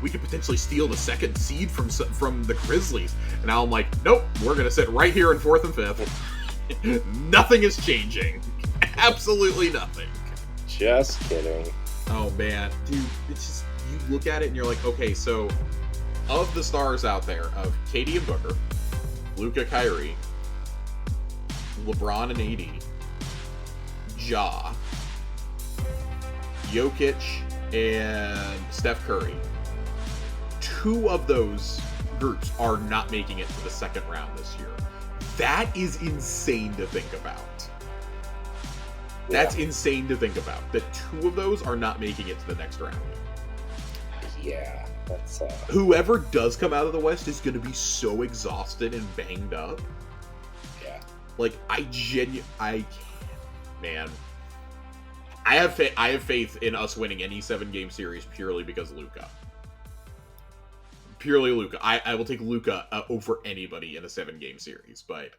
we could potentially steal the second seed from the Grizzlies. And now I'm like, nope, we're going to sit right here in 4th and 5th. Nothing is changing. Absolutely nothing. Just kidding. Oh, man. Dude, it's just, you look at it and you're like, okay, so of the stars out there, of KD and Booker, Luka, Kyrie, LeBron and AD, Ja, Jokic, and Steph Curry, 2 of those groups are not making it to the second round this year. That is insane to think about. That's insane to think about. That 2 of those are not making it to the next round. Yeah, that's... Whoever does come out of the West is going to be so exhausted and banged up. Yeah. Like, man. I have faith in us winning any 7-game series purely because of Luka. Purely Luka. I will take Luka over anybody in a 7-game series, but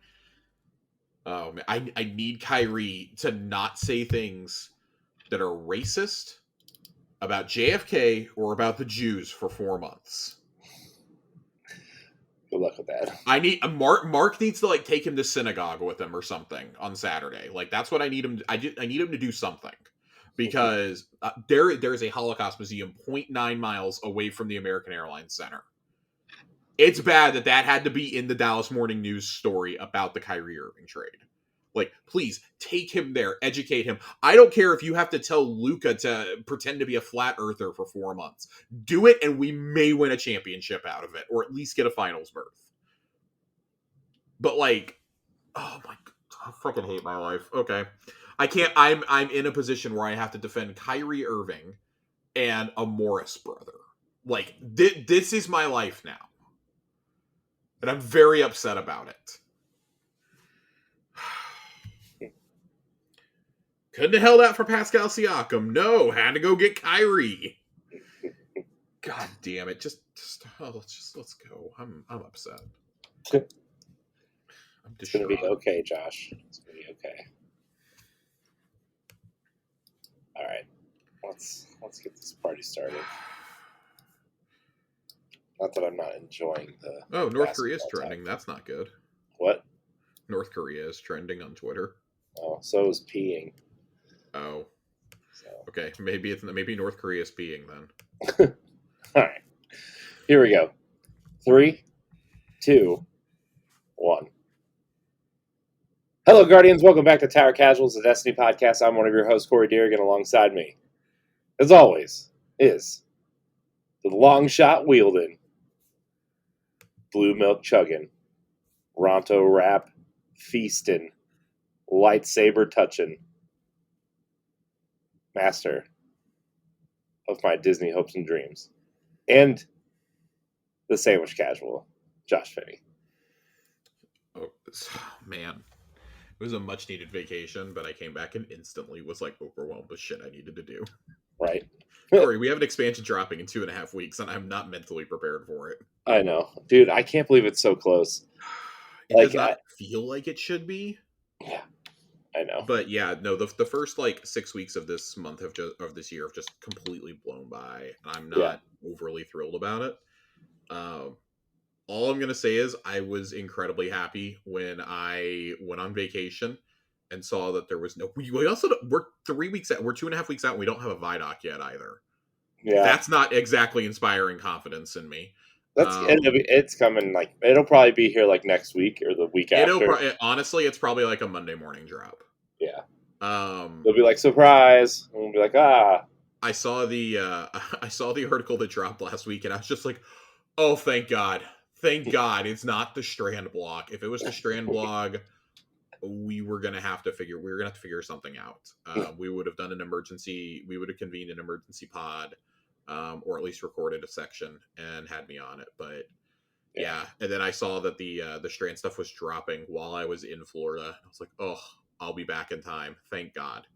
man, I need Kyrie to not say things that are racist about JFK or about the Jews for 4 months. Good luck with that. I need Mark needs to like take him to synagogue with him or something on Saturday. Like that's what I need him. I need him to do something because there is a Holocaust museum 0.9 miles away from the American Airlines Center. It's bad that had to be in the Dallas Morning News story about the Kyrie Irving trade. Like, please take him there, educate him. I don't care if you have to tell Luka to pretend to be a flat earther for 4 months. Do it, and we may win a championship out of it, or at least get a finals berth. But like, oh my god, I fucking hate my life. Okay, I can't. I'm in a position where I have to defend Kyrie Irving and a Morris brother. Like, this is my life now, and I'm very upset about it. Couldn't have held out for Pascal Siakam. No, had to go get Kyrie. God damn it! Let's go. I'm upset. It's gonna be okay, Josh. It's gonna be okay. All right, let's get this party started. Not that I'm not enjoying the. Oh, North Korea is trending. That's not good. What? North Korea is trending on Twitter. Oh, so is peeing. Oh. So. Okay, maybe North Korea is peeing then. All right, here we go. 3, 2, 1. Hello, Guardians. Welcome back to Tower Casuals, the Destiny podcast. I'm one of your hosts, Corey Deerigan. Alongside me, as always, is the long shot wielding, blue milk chugging, Ronto rap feasting, lightsaber touching, master of my Disney hopes and dreams, and the sandwich casual, Josh Finney. Oh, man. It was a much-needed vacation, but I came back and instantly was, like, overwhelmed with shit I needed to do. Right. Sorry, we have an expansion dropping in 2.5 weeks, and I'm not mentally prepared for it. I know. Dude, I can't believe it's so close. It does not feel like it should be. Yeah, I know. But yeah, no, the first, like, 6 weeks of this month of this year have just completely blown by, and I'm not overly thrilled about it. All I'm going to say is I was incredibly happy when I went on vacation and saw that there was no... We also... We're 3 weeks out. We're 2.5 weeks out and we don't have a Vidoc yet either. Yeah. That's not exactly inspiring confidence in me. It's coming, like... It'll probably be here, like, next week or the week after. Honestly, it's probably, like, a Monday morning drop. Yeah. It'll be like, surprise! And we'll be like, ah... I saw the article that dropped last week and I was just like, oh, thank God. Thank God it's not the Strand blog. If it was the Strand blog, we were going to have to figure something out. We would have done we would have convened an emergency pod, or at least recorded a section and had me on it. But yeah. And then I saw that the Strand stuff was dropping while I was in Florida. I was like, oh, I'll be back in time. Thank God.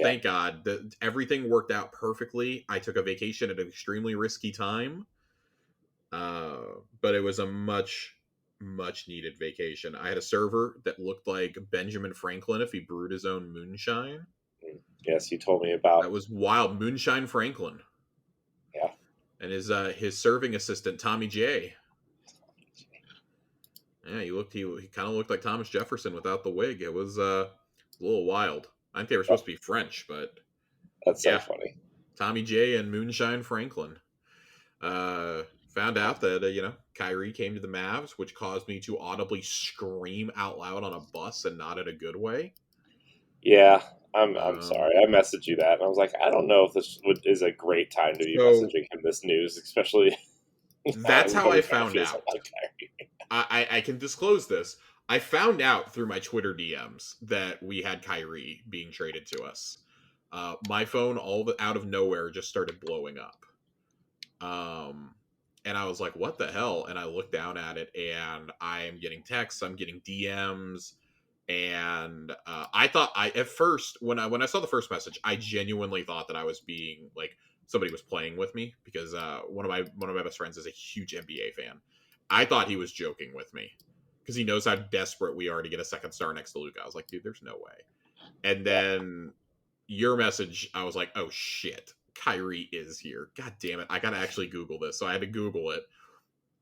Thank God that everything worked out perfectly. I took a vacation at an extremely risky time. But it was a much needed vacation. I had a server that looked like Benjamin Franklin if he brewed his own moonshine. Yes, you told me about. That was wild. Moonshine Franklin. Yeah. and his serving assistant Tommy J. Yeah, he kind of looked like Thomas Jefferson without the wig. It was a little wild. I think they were supposed to be French, but That's so yeah, funny. Tommy J and Moonshine Franklin. Found out that Kyrie came to the Mavs, which caused me to audibly scream out loud on a bus, and not in a good way. Yeah, I'm Um, sorry. I messaged you that, and I was like, I don't know if this is a great time to be So- messaging him this news, especially. That's how I everybody kinda found feels out. like Kyrie. I can disclose this. I found out through my Twitter DMs that we had Kyrie being traded to us. My phone, out of nowhere, just started blowing up. And I was like, what the hell? And I looked down at it, and I am getting texts, I'm getting DMs, and I thought at first when I saw the first message, I genuinely thought that I was being like somebody was playing with me, because one of my best friends is a huge NBA fan. I thought he was joking with me because he knows how desperate we are to get a second star next to Luka. I was like, dude, there's no way. And then your message, I was like, oh shit, Kyrie is here. God damn it. I gotta actually Google this. So I had to Google it.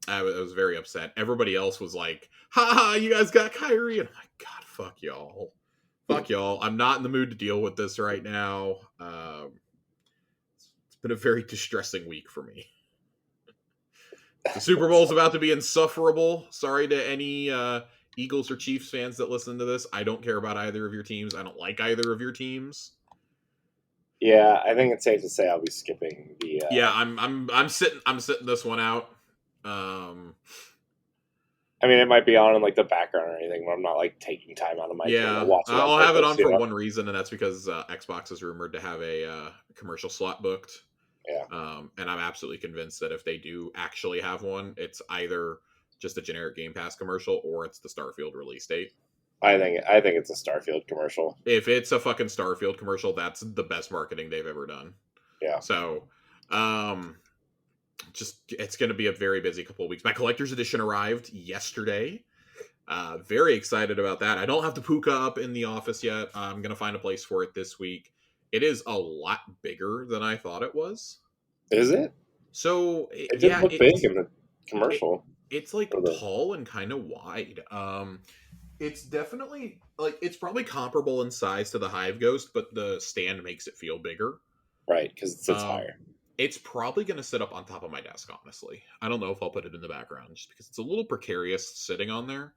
I was very upset. Everybody else was like, haha, you guys got Kyrie. And I'm like, God, fuck y'all. Fuck y'all. I'm not in the mood to deal with this right now. It's been a very distressing week for me. The Super Bowl's about to be insufferable. Sorry to any Eagles or Chiefs fans that listen to this. I don't care about either of your teams. I don't like either of your teams. Yeah, I think it's safe to say I'll be skipping the. Yeah, I'm sitting this one out. I mean, it might be on in like the background or anything, but I'm not like taking time out of my day to watch it. I'll have it on for one reason, and that's because Xbox is rumored to have a commercial slot booked. Yeah. And I'm absolutely convinced that if they do actually have one, it's either just a generic Game Pass commercial or it's the Starfield release date. I think it's a Starfield commercial. If it's a fucking Starfield commercial, that's the best marketing they've ever done. Yeah. So, it's going to be a very busy couple of weeks. My collector's edition arrived yesterday. Very excited about that. I don't have the Puka up in the office yet. I'm going to find a place for it this week. It is a lot bigger than I thought it was. Is it? So it didn't look big in the commercial. It's like tall and kind of wide. It's definitely like it's probably comparable in size to the Hive Ghost, but the stand makes it feel bigger. Right, because it sits higher. It's probably going to sit up on top of my desk, honestly. I don't know if I'll put it in the background just because it's a little precarious sitting on there.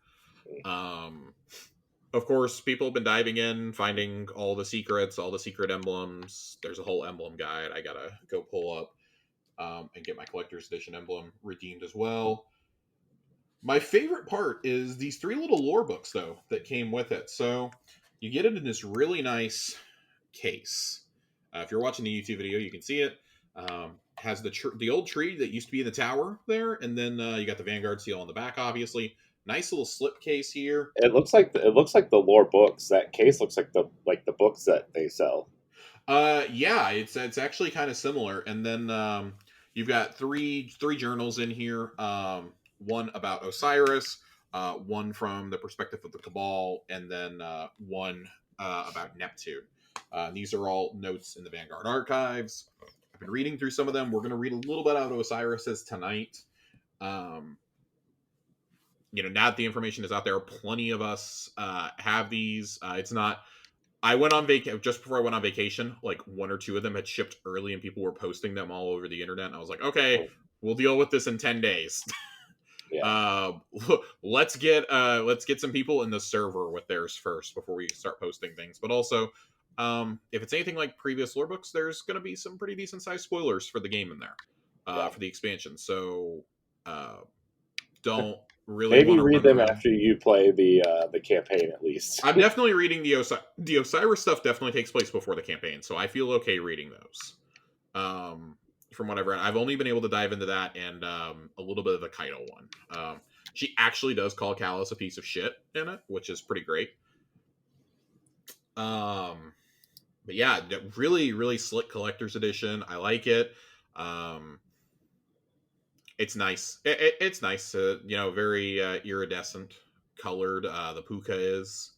Of course, people have been diving in, finding all the secrets, all the secret emblems. There's a whole emblem guide I gotta go pull up and get my collector's edition emblem redeemed as well. My favorite part is these 3 little lore books, though, that came with it. So you get it in this really nice case. If you're watching the YouTube video, you can see it. Has the old tree that used to be in the tower there, and then you got the Vanguard seal on the back, obviously. Nice little slip case here. It looks like the lore books. That case looks like the books that they sell. Yeah, it's actually kind of similar. And then you've got three journals in here. One about Osiris, one from the perspective of the Cabal, and then one about Neptune. These are all notes in the Vanguard archives. I've been reading through some of them. We're going to read a little bit out of Osiris's tonight. Now that the information is out there, plenty of us have these. It's not. I went on vacation just before I went on vacation. Like 1 or 2 of them had shipped early, and people were posting them all over the internet. And I was like, okay, we'll deal with this in 10 days. Yeah. Let's get some people in the server with theirs first before we start posting things. But also, if it's anything like previous lore books, there's going to be some pretty decent sized spoilers for the game in there, for the expansion. So don't really maybe read them after you play the campaign at least. I'm definitely reading the Osiris stuff. Definitely takes place before the campaign, so I feel okay reading those. From what I've read, I've only been able to dive into that and a little bit of the Kaido one. She actually does call Callus a piece of shit in it, which is pretty great. But yeah, really, really slick collector's edition. I like it. It's nice. It's nice. Very iridescent colored. The Puka is.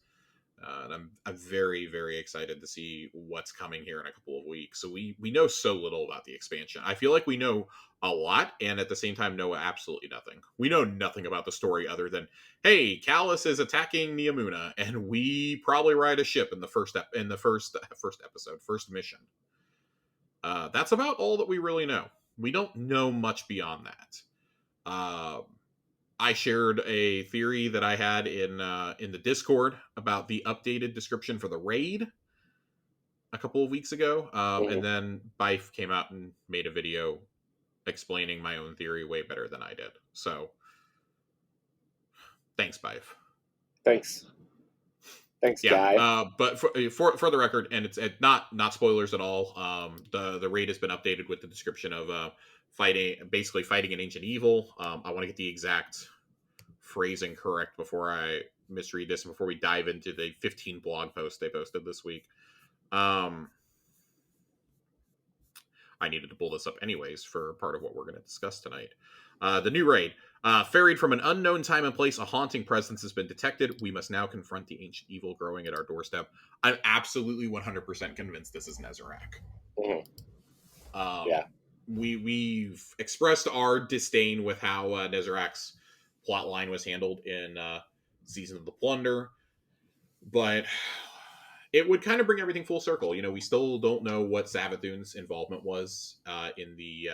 And I'm very, very excited to see what's coming here in a couple of weeks. So we know so little about the expansion. I feel like we know a lot, and at the same time know absolutely nothing. We know nothing about the story other than, hey, Callus is attacking Neomuna, and we probably ride a ship in the first episode, first mission. That's about all that we really know. We don't know much beyond that. I shared a theory that I had in the Discord about the updated description for the raid a couple of weeks ago, and then Bife came out and made a video explaining my own theory way better than I did. So, thanks, Bife. Thanks, guy. But for the record, and it's not spoilers at all. The raid has been updated with the description of basically fighting an ancient evil. I want to get the exact phrasing correct before I misread this and before we dive into the 15 blog posts they posted this week. I needed to pull this up anyways for part of what we're going to discuss tonight. The new raid. Ferried from an unknown time and place, a haunting presence has been detected. We must now confront the ancient evil growing at our doorstep. I'm absolutely 100% convinced this is Nezarec. We've expressed our disdain with how Nezarec's plotline was handled in Season of the Plunder, but it would kind of bring everything full circle. You know, we still don't know what Savathun's involvement was in the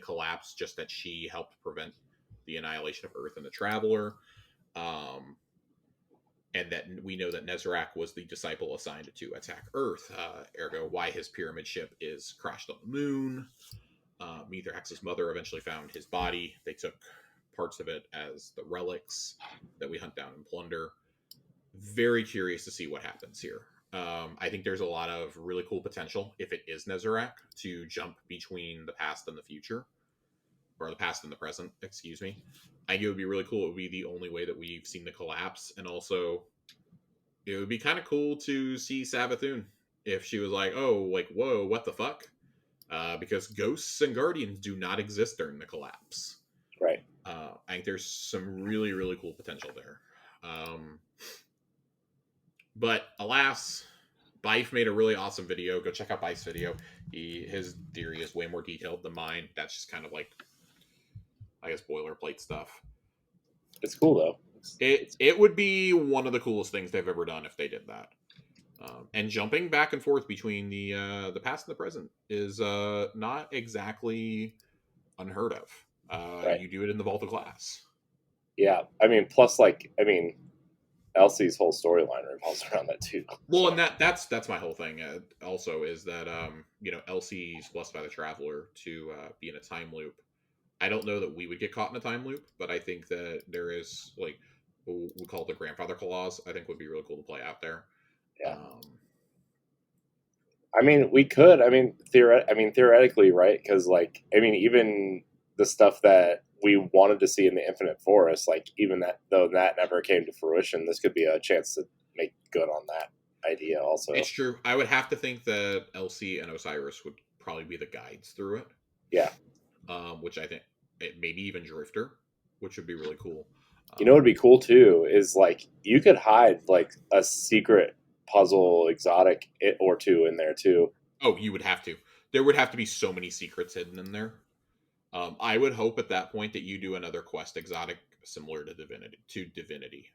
collapse, just that she helped prevent the annihilation of Earth and the Traveler, and that we know that Nezarec was the disciple assigned to attack Earth, ergo why his pyramid ship is crashed on the moon. Mithrax's mother eventually found his body. They took parts of it as the relics that we hunt down and plunder. Very curious to see what happens here. I think there's a lot of really cool potential if it is Nezarec to jump between the past and the future, or the past and the present, excuse me. I think it would be really cool. It would be the only way that we've seen the collapse, and also it would be kind of cool to see Savathun if she was like, oh, like, whoa, what the fuck? Because ghosts and guardians do not exist during the collapse. Right. I think there's some really, really cool potential there. But alas, Bife made a really awesome video. Go check out Bife's video. His theory is way more detailed than mine. That's just kind of like, I guess, boilerplate stuff. It's cool though. It would be one of the coolest things they've ever done if they did that. And jumping back and forth between the past and the present is not exactly unheard of. Right. You do it in the Vault of Glass. Yeah, I mean, plus, like, I mean, Elsie's whole storyline revolves around that too. Well, so. And that's my whole thing. Also, is that Elsie's blessed by the Traveler to be in a time loop. I don't know that we would get caught in a time loop, but I think that there is, like, what we call the grandfather clause. I think would be really cool to play out there. Yeah. I mean, we could. I mean, theoretically, right? Because, like, I mean, even the stuff that we wanted to see in the Infinite Forest, like, even that, though that never came to fruition, this could be a chance to make good on that idea also. It's true. I would have to think that Elsie and Osiris would probably be the guides through it. Yeah. Which I think, maybe even Drifter, which would be really cool. You know what would be cool, too, is, like, you could hide, like, a secret puzzle exotic or two in there, too. Oh, you would have to. There would have to be so many secrets hidden in there. I would hope at that point that you do another quest exotic similar to Divinity.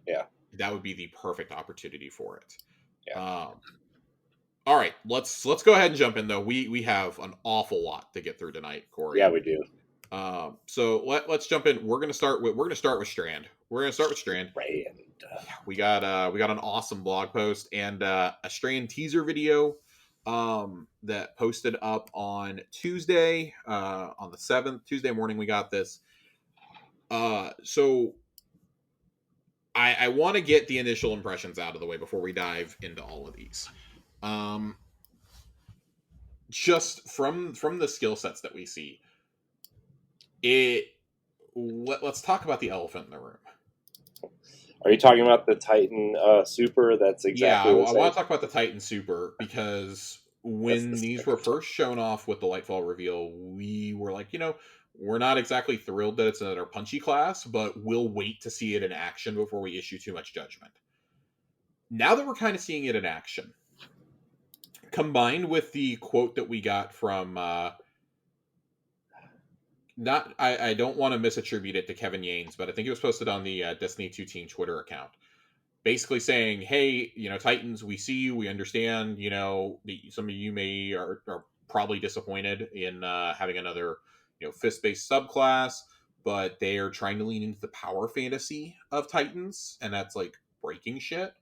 Yeah. That would be the perfect opportunity for it. Yeah. All right, let's go ahead and jump in though. We have an awful lot to get through tonight, Corey. Yeah, we do. So let's jump in. We're gonna start with Strand. We got an awesome blog post and a Strand teaser video that posted up on Tuesday, on the 7th, Tuesday morning. We got this. So I want to get the initial impressions out of the way before we dive into all of these. Just from the skill sets that we see, let's talk about the elephant in the room. Are you talking about the Titan Super? That's exactly. Yeah, I want to talk about the Titan Super because when these were first shown off with the Lightfall reveal, we were like, we're not exactly thrilled that it's another punchy class, but we'll wait to see it in action before we issue too much judgment. Now that we're kind of seeing it in action, combined with the quote that we got from I don't want to misattribute it to Kevin Yanes, but I think it was posted on the Destiny 2 Team Twitter account, basically saying, hey, Titans, we see you, we understand, some of you are probably disappointed in having another fist-based subclass, but they are trying to lean into the power fantasy of Titans, and that's like breaking shit.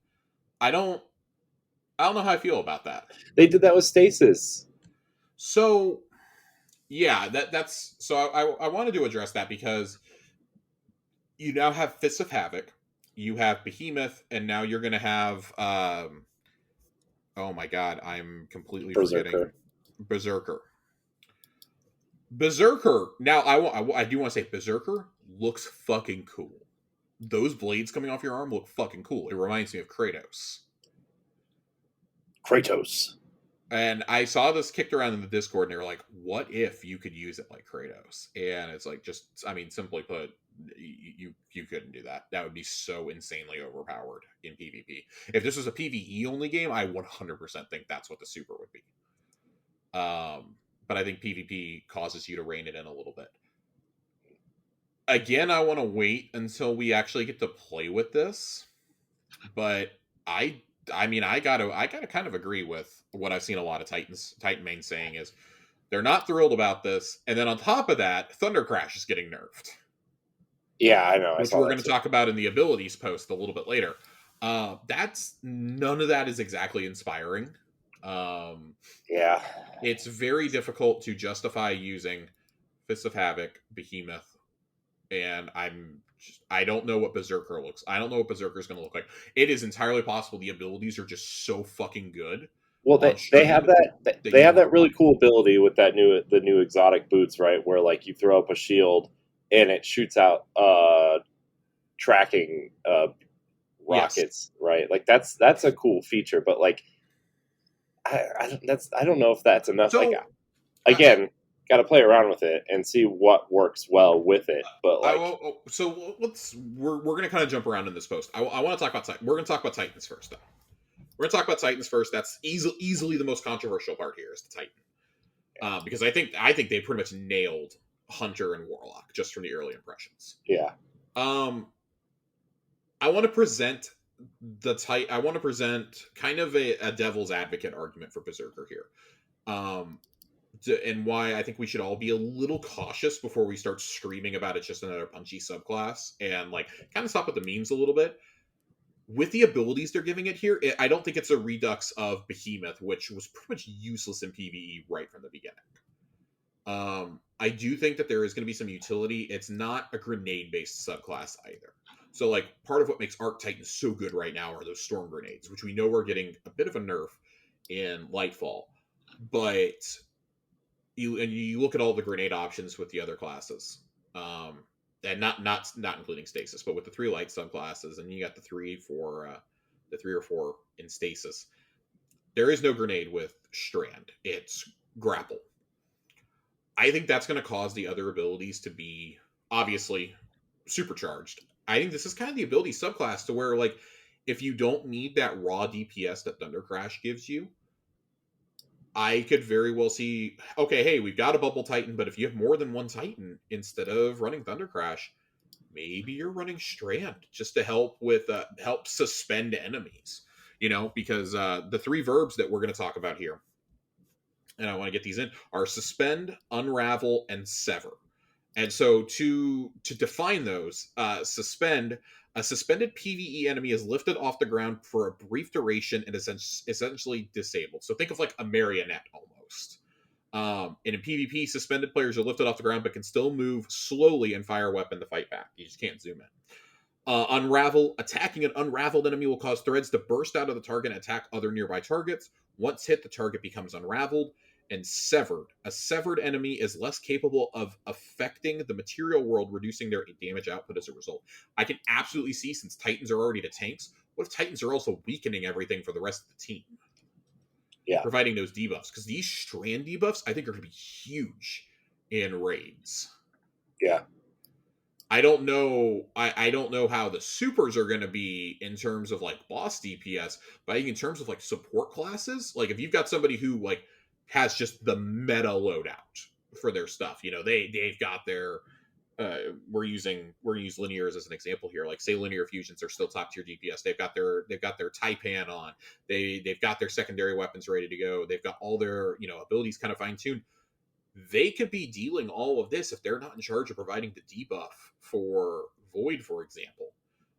I don't know how I feel about that. They did that with Stasis. So yeah, that's so I wanted to address that, because you now have Fists of Havoc, you have Behemoth, and now you're going to have oh my god, I'm completely forgetting Berserker. Now I do want to say Berserker looks fucking cool. Those blades coming off your arm look fucking cool. It reminds me of Kratos. And I saw this kicked around in the Discord, and they were like, what if you could use it like Kratos? And it's like, simply put, you couldn't do that. That would be so insanely overpowered in PvP. If this was a PvE only game, I 100% think that's what the super would be. But I think PvP causes you to rein it in a little bit. Again, I want to wait until we actually get to play with this, but I gotta kind of agree with what I've seen a lot of Titan main saying is they're not thrilled about this, and then on top of that, Thunder Crash is getting nerfed. Yeah, I know. Which we're going to talk about in the abilities post a little bit later. None of that is exactly inspiring. Yeah, it's very difficult to justify using Fists of Havoc, Behemoth, and I don't know what Berserker looks. I don't know what Berserker is going to look like. It is entirely possible the abilities are just so fucking good. Well, they have that really cool ability with the new exotic boots, right? Where like you throw up a shield and it shoots out tracking rockets, yes. Right? Like that's a cool feature, but like I don't know if that's enough. So, like again, got to play around with it and see what works well with it. But like, we're going to kind of jump around in this post. I want to talk about We're going to talk about Titans first, though. We're going to talk about Titans first. That's easily the most controversial part here is the Titan, because I think they pretty much nailed Hunter and Warlock just from the early impressions. Yeah. I want to present I want to present kind of a devil's advocate argument for Berserker here. And why I think we should all be a little cautious before we start screaming about it's just another punchy subclass, and like kind of stop with the memes a little bit. With the abilities they're giving it here, I don't think it's a redux of Behemoth, which was pretty much useless in PvE right from the beginning. I do think that there is going to be some utility. It's not a grenade-based subclass either. So, like, part of what makes Arc Titan so good right now are those storm grenades, which we know are getting a bit of a nerf in Lightfall. But you look at all the grenade options with the other classes, and not including Stasis, but with the 3 light subclasses, and you got the 3 or 4 in Stasis. There is no grenade with Strand. It's grapple. I think that's going to cause the other abilities to be obviously supercharged. I think this is kind of the ability subclass to where, like, if you don't need that raw DPS that Thunder Crash gives you, I could very well see, okay, hey, we've got a Bubble Titan, but if you have more than one Titan, instead of running Thunder Crash, maybe you're running Strand just to help with help suspend enemies. Because the 3 verbs that we're going to talk about here, and I want to get these in, are Suspend, Unravel, and Sever. And so to define those, Suspend, a suspended PvE enemy is lifted off the ground for a brief duration and essentially disabled. So think of like a marionette almost. In a PvP, suspended players are lifted off the ground but can still move slowly and fire a weapon to fight back. You just can't zoom in. Unravel, attacking an unraveled enemy will cause threads to burst out of the target and attack other nearby targets. Once hit, the target becomes unraveled. And Severed, a severed enemy is less capable of affecting the material world, reducing their damage output as a result. I can absolutely see, since Titans are already the tanks, what if Titans are also weakening everything for the rest of the team? Yeah. Providing those debuffs. Because these Strand debuffs, I think, are going to be huge in raids. Yeah. I don't know. I don't know how the supers are going to be in terms of like boss DPS, but I think in terms of like support classes, like if you've got somebody who like has just the meta loadout for their stuff, they've got their we're gonna use linears as an example here. Like say linear fusions are still top tier DPS. They've got their Taipan on. They've got their secondary weapons ready to go. They've got all their abilities kind of fine tuned. They could be dealing all of this if they're not in charge of providing the debuff for Void, for example.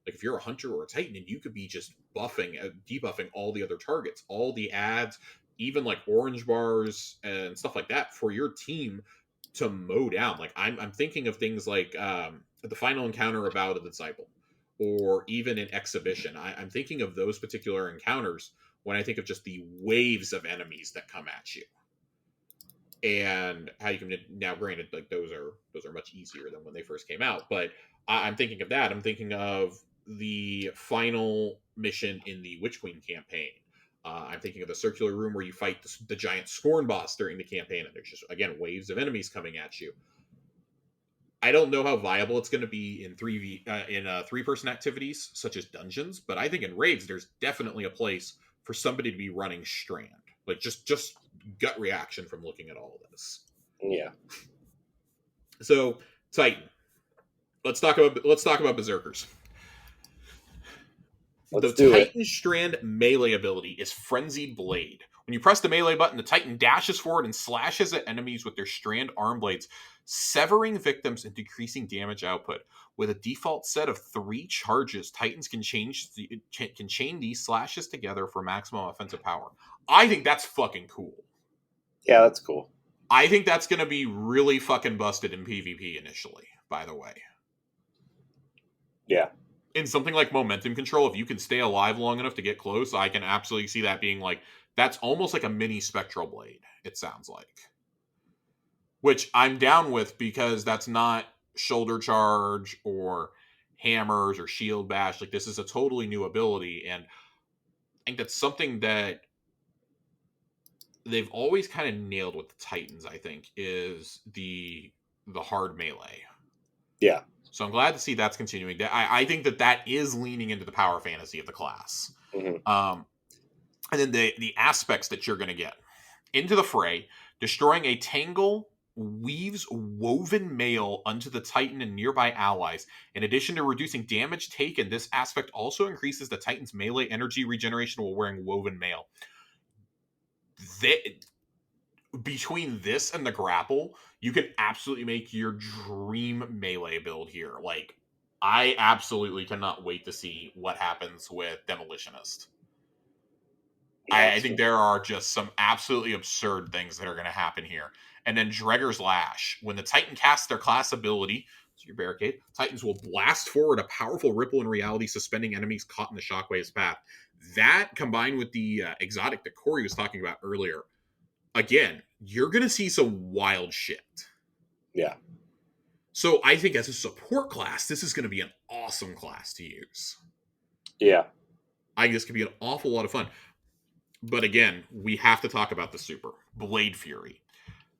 Like if you're a hunter or a titan, and you could be just debuffing all the other targets, all the ads, even like orange bars and stuff like that for your team to mow down. Like I'm thinking of things like the final encounter of Vow of the Disciple, or even an exhibition. I'm thinking of those particular encounters when I think of just the waves of enemies that come at you, and how you can now. Granted, like those are much easier than when they first came out, but I'm thinking of that. I'm thinking of the final mission in the Witch Queen campaign. I'm thinking of the circular room where you fight the giant Scorn boss during the campaign, and there's just again waves of enemies coming at you. I don't know how viable it's going to be in 3-person activities such as dungeons, but I think in raids there's definitely a place for somebody to be running Strand. Like just gut reaction from looking at all of this. Yeah. So Titan, let's talk about berserkers. Let's The do Titan it. Strand melee ability is Frenzied Blade. When you press the melee button, the Titan dashes forward and slashes at enemies with their Strand arm blades, severing victims and decreasing damage output. With a default set of 3 charges, Titans can chain these slashes together for maximum offensive power. I think that's fucking cool. Yeah, that's cool. I think that's going to be really fucking busted in PvP initially, by the way. Yeah. In something like momentum control, if you can stay alive long enough to get close, I can absolutely see that being like, that's almost like a mini spectral blade, it sounds like. Which I'm down with, because that's not shoulder charge or hammers or shield bash. Like, this is a totally new ability, and I think that's something that they've always kind of nailed with the Titans, I think, is the hard melee. Yeah. So I'm glad to see that's continuing. I think that is leaning into the power fantasy of the class. Mm-hmm. And then the aspects that you're going to get. Into the fray, destroying a tangle weaves woven mail onto the Titan and nearby allies. In addition to reducing damage taken, this aspect also increases the Titan's melee energy regeneration while wearing woven mail. Between this and the grapple, you can absolutely make your dream melee build here. Like, I absolutely cannot wait to see what happens with Demolitionist. I think there are just some absolutely absurd things that are going to happen here. And then Dregger's Lash. When the Titan casts their class ability, so your barricade, Titans will blast forward a powerful ripple in reality, suspending enemies caught in the shockwave's path. That, combined with the exotic that Corey was talking about earlier, again, you're going to see some wild shit. Yeah. So I think as a support class, this is going to be an awesome class to use. Yeah. I think this could be an awful lot of fun. But again, we have to talk about the super. Blade Fury.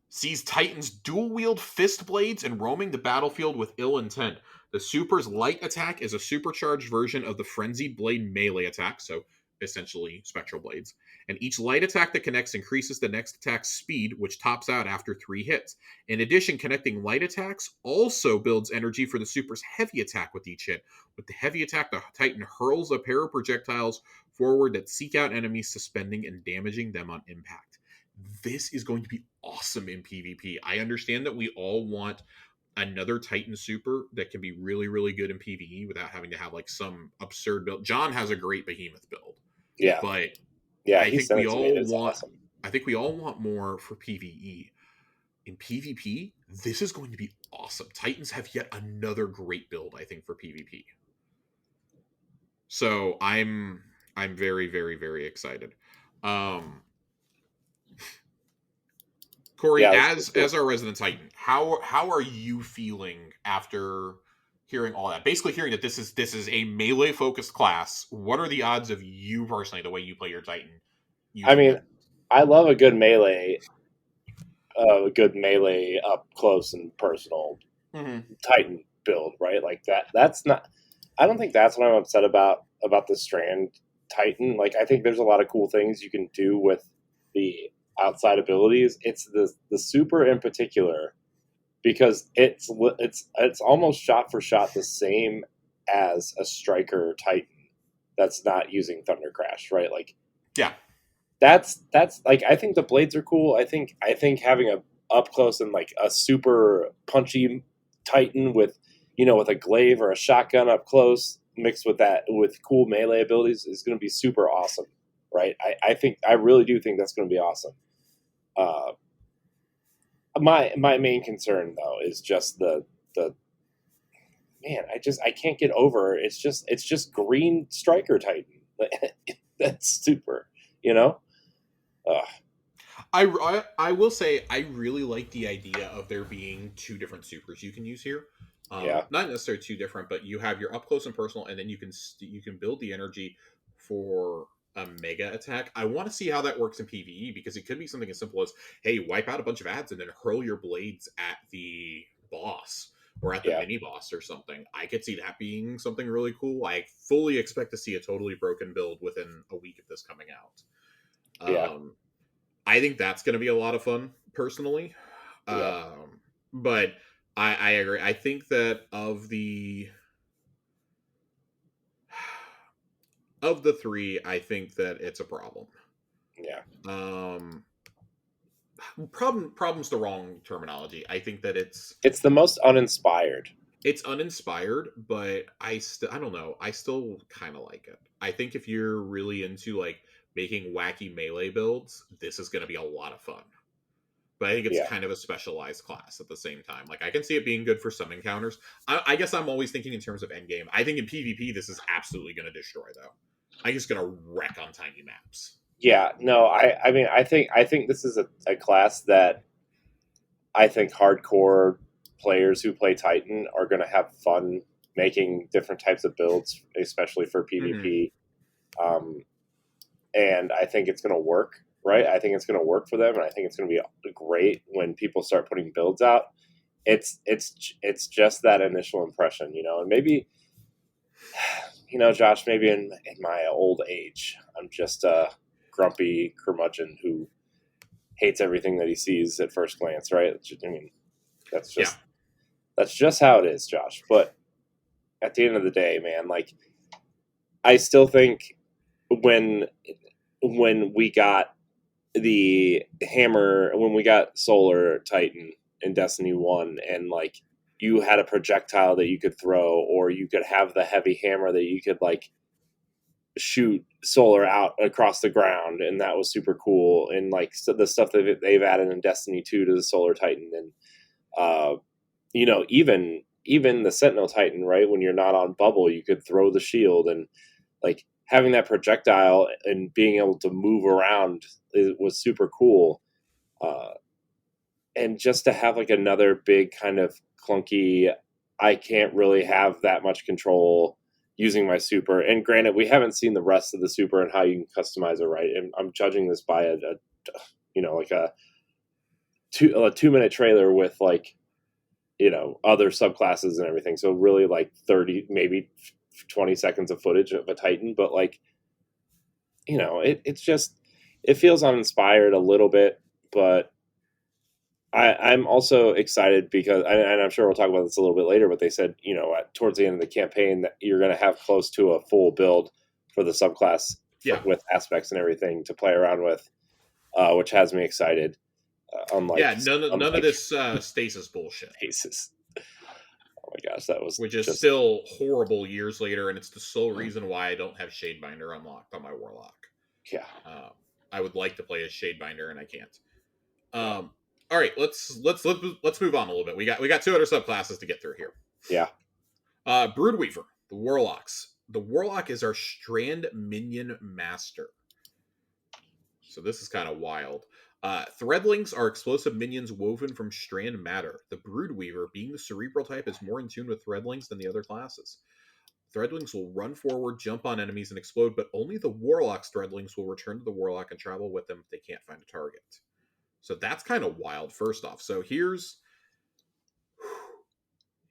Sees Titans dual-wield fist blades and roaming the battlefield with ill intent. The super's light attack is a supercharged version of the Frenzied Blade melee attack, so essentially spectral blades. And each light attack that connects increases the next attack's speed, which tops out after 3 hits. In addition, connecting light attacks also builds energy for the super's heavy attack with each hit. With the heavy attack, the Titan hurls a pair of projectiles forward that seek out enemies, suspending and damaging them on impact. This is going to be awesome in PvP. I understand that we all want another Titan super that can be really, really good in PvE without having to have like some absurd build. John has a great behemoth build. Yeah. But yeah, I think we all want awesome. I think we all want more for PvE. In PvP, this is going to be awesome. Titans have yet another great build, I think, for PvP. So I'm very, very, very excited. Corey, as our resident Titan, how are you feeling after hearing all that? Basically, hearing that this is a melee focused class. What are the odds of you personally, the way you play your Titan? I mean, I love a good melee up close and personal Titan build, right? Like that's not. I don't think that's what I'm upset about the Strand Titan. Like I think there's a lot of cool things you can do with the outside abilities. It's the super in particular because it's almost shot for shot the same as a striker Titan that's not using Thunder Crash, right? Like Yeah. that's like I think the blades are cool. I think having a up close and like a super punchy Titan with with a glaive or a shotgun up close mixed with that with cool melee abilities is going to be super awesome, right? I really do think that's going to be awesome. Uh, my main concern though is just the man. I can't get over. It's just green striker Titan. That's super, you know. Uh, I will say I really like the idea of there being two different supers you can use here. yeah, Not necessarily two different, but you have your up close and personal, and then you can build the energy for a mega attack. I want to see how that works in PvE because it could be something as simple as, hey, wipe out a bunch of ads and then hurl your blades at the boss or at the yeah, mini boss or something. I could see that being something really cool. I fully expect to see a totally broken build within a week of this coming out. yeah, I think that's going to be a lot of fun, personally. yeah. But I agree. I think that of the three, I think that it's a problem. Yeah. Um, problem's the wrong terminology. I think that It's the most uninspired. it's uninspired, but I don't know. I still kind of like it. I think if you're really into like making wacky melee builds, this is going to be a lot of fun. But I think it's Yeah. kind of a specialized class at the same time. Like I can see it being good for some encounters. I guess I'm always thinking in terms of endgame. I think in PvP this is absolutely going to destroy though. I think it's going to wreck on tiny maps. Yeah. No, I mean I think this is a class that I think hardcore players who play Titan are gonna have fun making different types of builds, especially for Mm-hmm. PvP. Um, and I think it's gonna work, right? I think it's gonna work for them, and I think it's gonna be great when people start putting builds out. It's just that initial impression, and maybe Josh, maybe in my old age, I'm just a grumpy curmudgeon who hates everything that he sees at first glance, right? I mean, that's Yeah. just that's just how it is, Josh. But at the end of the day, man, like I still think when when we got the hammer, when we got Solar Titan in Destiny 1, and like you had a projectile that you could throw, or you could have the heavy hammer that you could like shoot Solar out across the ground, and that was super cool. And like so the stuff that they've added in Destiny 2 to the Solar Titan, and uh, even the Sentinel Titan, right? When you're not on bubble, you could throw the shield, and like having that projectile and being able to move around was super cool. Uh, and just to have like another big kind of clunky, I can't really have that much control using my super. And granted, we haven't seen the rest of the super and how you can customize it, right? And I'm judging this by like a 2 minute trailer with like other subclasses and everything. So really like 30, maybe 20 seconds of footage of a Titan, but like, it's just, it feels uninspired a little bit, but I'm also excited because, and I'm sure we'll talk about this a little bit later, but they said, towards the end of the campaign that you're going to have close to a full build for the subclass Yeah. with aspects and everything to play around with, which has me excited. Yeah. None of Unlike this stasis bullshit, Aces. Oh my gosh, that was which is just still horrible years later, and it's the sole reason why I don't have Shadebinder unlocked on my Warlock. yeah, I would like to play as Shadebinder, and I can't. yeah, All right, let's move on a little bit. We got two other subclasses to get through here. yeah. Broodweaver, the Warlocks. The Warlock is our Strand minion master. So this is kind of wild. Threadlings are explosive minions woven from Strand matter. The Broodweaver, being the cerebral type, is more in tune with Threadlings than the other classes. Threadlings will run forward, jump on enemies, and explode, but only the Warlock's Threadlings will return to the Warlock and travel with them if they can't find a target. So that's kind of wild, first off. So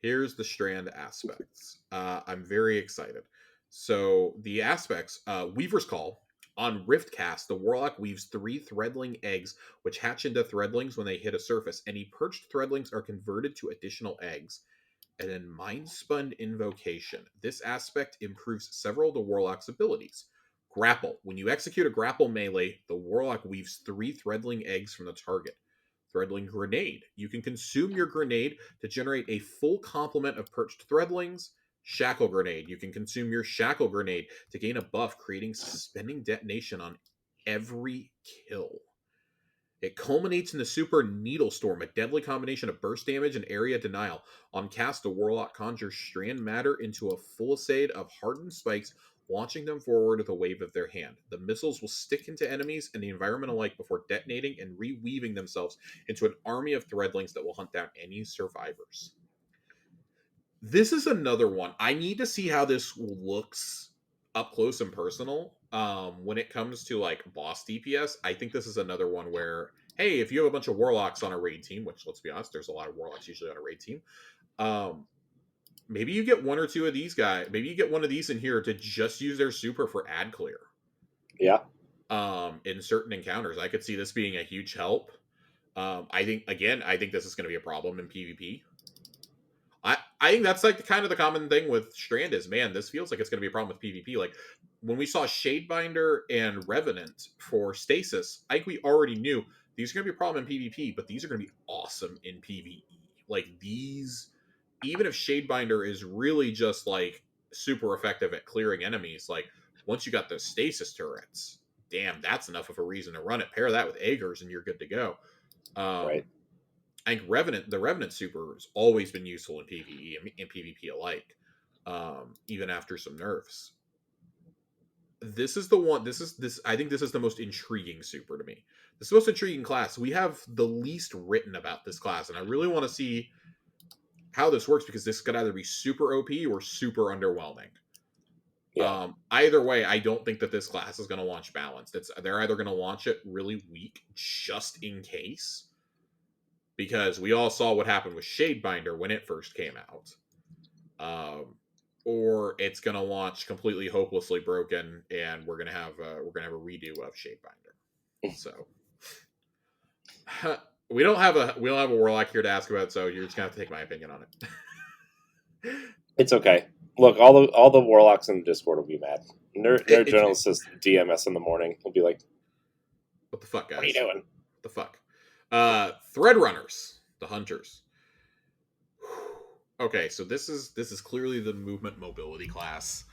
Here's the Strand aspects. I'm very excited. So the aspects, Weaver's Call. On Riftcast, the Warlock weaves 3 threadling eggs, which hatch into threadlings when they hit a surface. Any perched threadlings are converted to additional eggs. And then Mindspun Invocation. This aspect improves several of the Warlock's abilities. Grapple. When you execute a grapple melee, the Warlock weaves 3 threadling eggs from the target. Threadling Grenade. You can consume your grenade to generate a full complement of perched threadlings. Shackle Grenade. You can consume your Shackle Grenade to gain a buff, creating suspending detonation on every kill. It culminates in the Super Needle Storm, a deadly combination of burst damage and area denial. On cast, the Warlock conjures Strand Matter into a fusillade of hardened spikes, launching them forward with a wave of their hand. The missiles will stick into enemies and the environment alike before detonating and reweaving themselves into an army of threadlings that will hunt down any survivors. This is another one. I need to see how this looks up close and personal. When it comes to like boss DPS, I think this is another one where, hey, if you have a bunch of warlocks on a raid team, which let's be honest, there's a lot of warlocks usually on a raid team, maybe you get 1 or 2 of these guys. Maybe you get one of these in here to just use their super for ad clear. Yeah. In certain encounters, I could see this being a huge help. I think this is going to be a problem in PvP. I think that's like the kind of the common thing with Strand is, man, this feels like it's going to be a problem with PvP. Like when we saw Shadebinder and Revenant for Stasis, I think we already knew these are going to be a problem in PvP, but these are going to be awesome in PvE. Like these, even if Shadebinder is really just like super effective at clearing enemies, like once you got those Stasis turrets, damn, that's enough of a reason to run it. Pair that with Aegers and you're good to go. Right. I think the Revenant super has always been useful in PvE and PvP alike, even after some nerfs. This is the one. I think this is the most intriguing super to me. This is the most intriguing class. We have the least written about this class, and I really want to see how this works because this could either be super OP or super underwhelming. Yeah. Either way, I don't think that this class is going to launch balanced. They're either going to launch it really weak just in case, because we all saw what happened with Shadebinder when it first came out. Or it's going to launch completely hopelessly broken, and we're going to have a redo of Shadebinder. So we don't have a warlock here to ask about, so you're just going to have to take my opinion on it. It's okay. Look, all the warlocks in the Discord will be mad. Nerd journalist says DMS in the morning. He'll be like, "What the fuck, guys? What are you doing? What the fuck?" Thread runners, the hunters. Okay, so this is clearly the movement mobility class.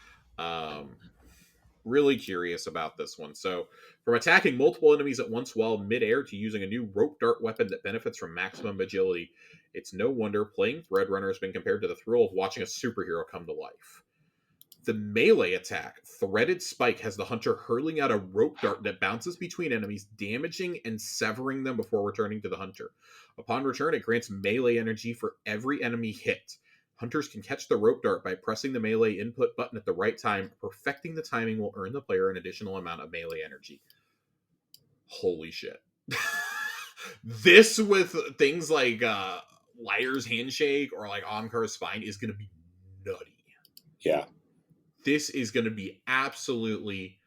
Really curious about this one. So, from attacking multiple enemies at once while midair to using a new rope dart weapon that benefits from maximum agility, it's no wonder playing Thread Runner has been compared to the thrill of watching a superhero come to life. The melee attack, Threaded Spike, has the hunter hurling out a rope dart that bounces between enemies, damaging and severing them before returning to the hunter. Upon return, it grants melee energy for every enemy hit. Hunters can catch the rope dart by pressing the melee input button at the right time. Perfecting the timing will earn the player an additional amount of melee energy. Holy shit. This with things like Liar's Handshake or like Onkar's Spine is going to be nutty. Yeah. This is going to be absolutely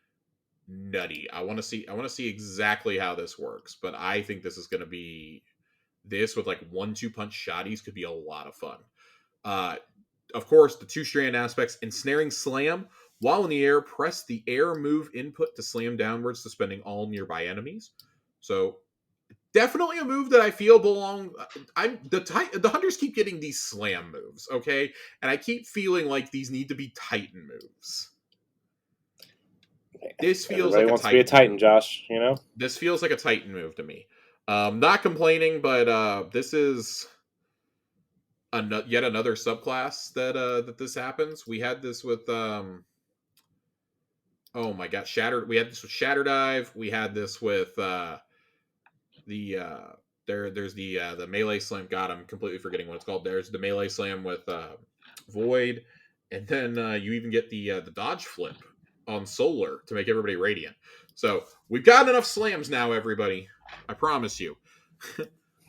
nutty. I want to see exactly how this works, but I think this is going to be this with like 1-2 punch shotties could be a lot of fun. Of course, the 2 strand aspects, ensnaring slam. While in the air, press the air move input to slam downwards, suspending all nearby enemies. So definitely a move that I feel belong. The hunters keep getting these slam moves, okay, and I keep feeling like these need to be Titan moves. This feels Everybody like wants to be a Titan, Josh. You know, this feels like a Titan move to me. Not complaining, but this is yet another subclass that this happens. We had this with oh my god, Shattered. We had this with Shatter Dive. We had this with there's the melee slam. God, I'm completely forgetting what it's called. There's the melee slam with Void, and then you even get the dodge flip on Solar to make everybody radiant. So we've got enough slams now, everybody. I promise you.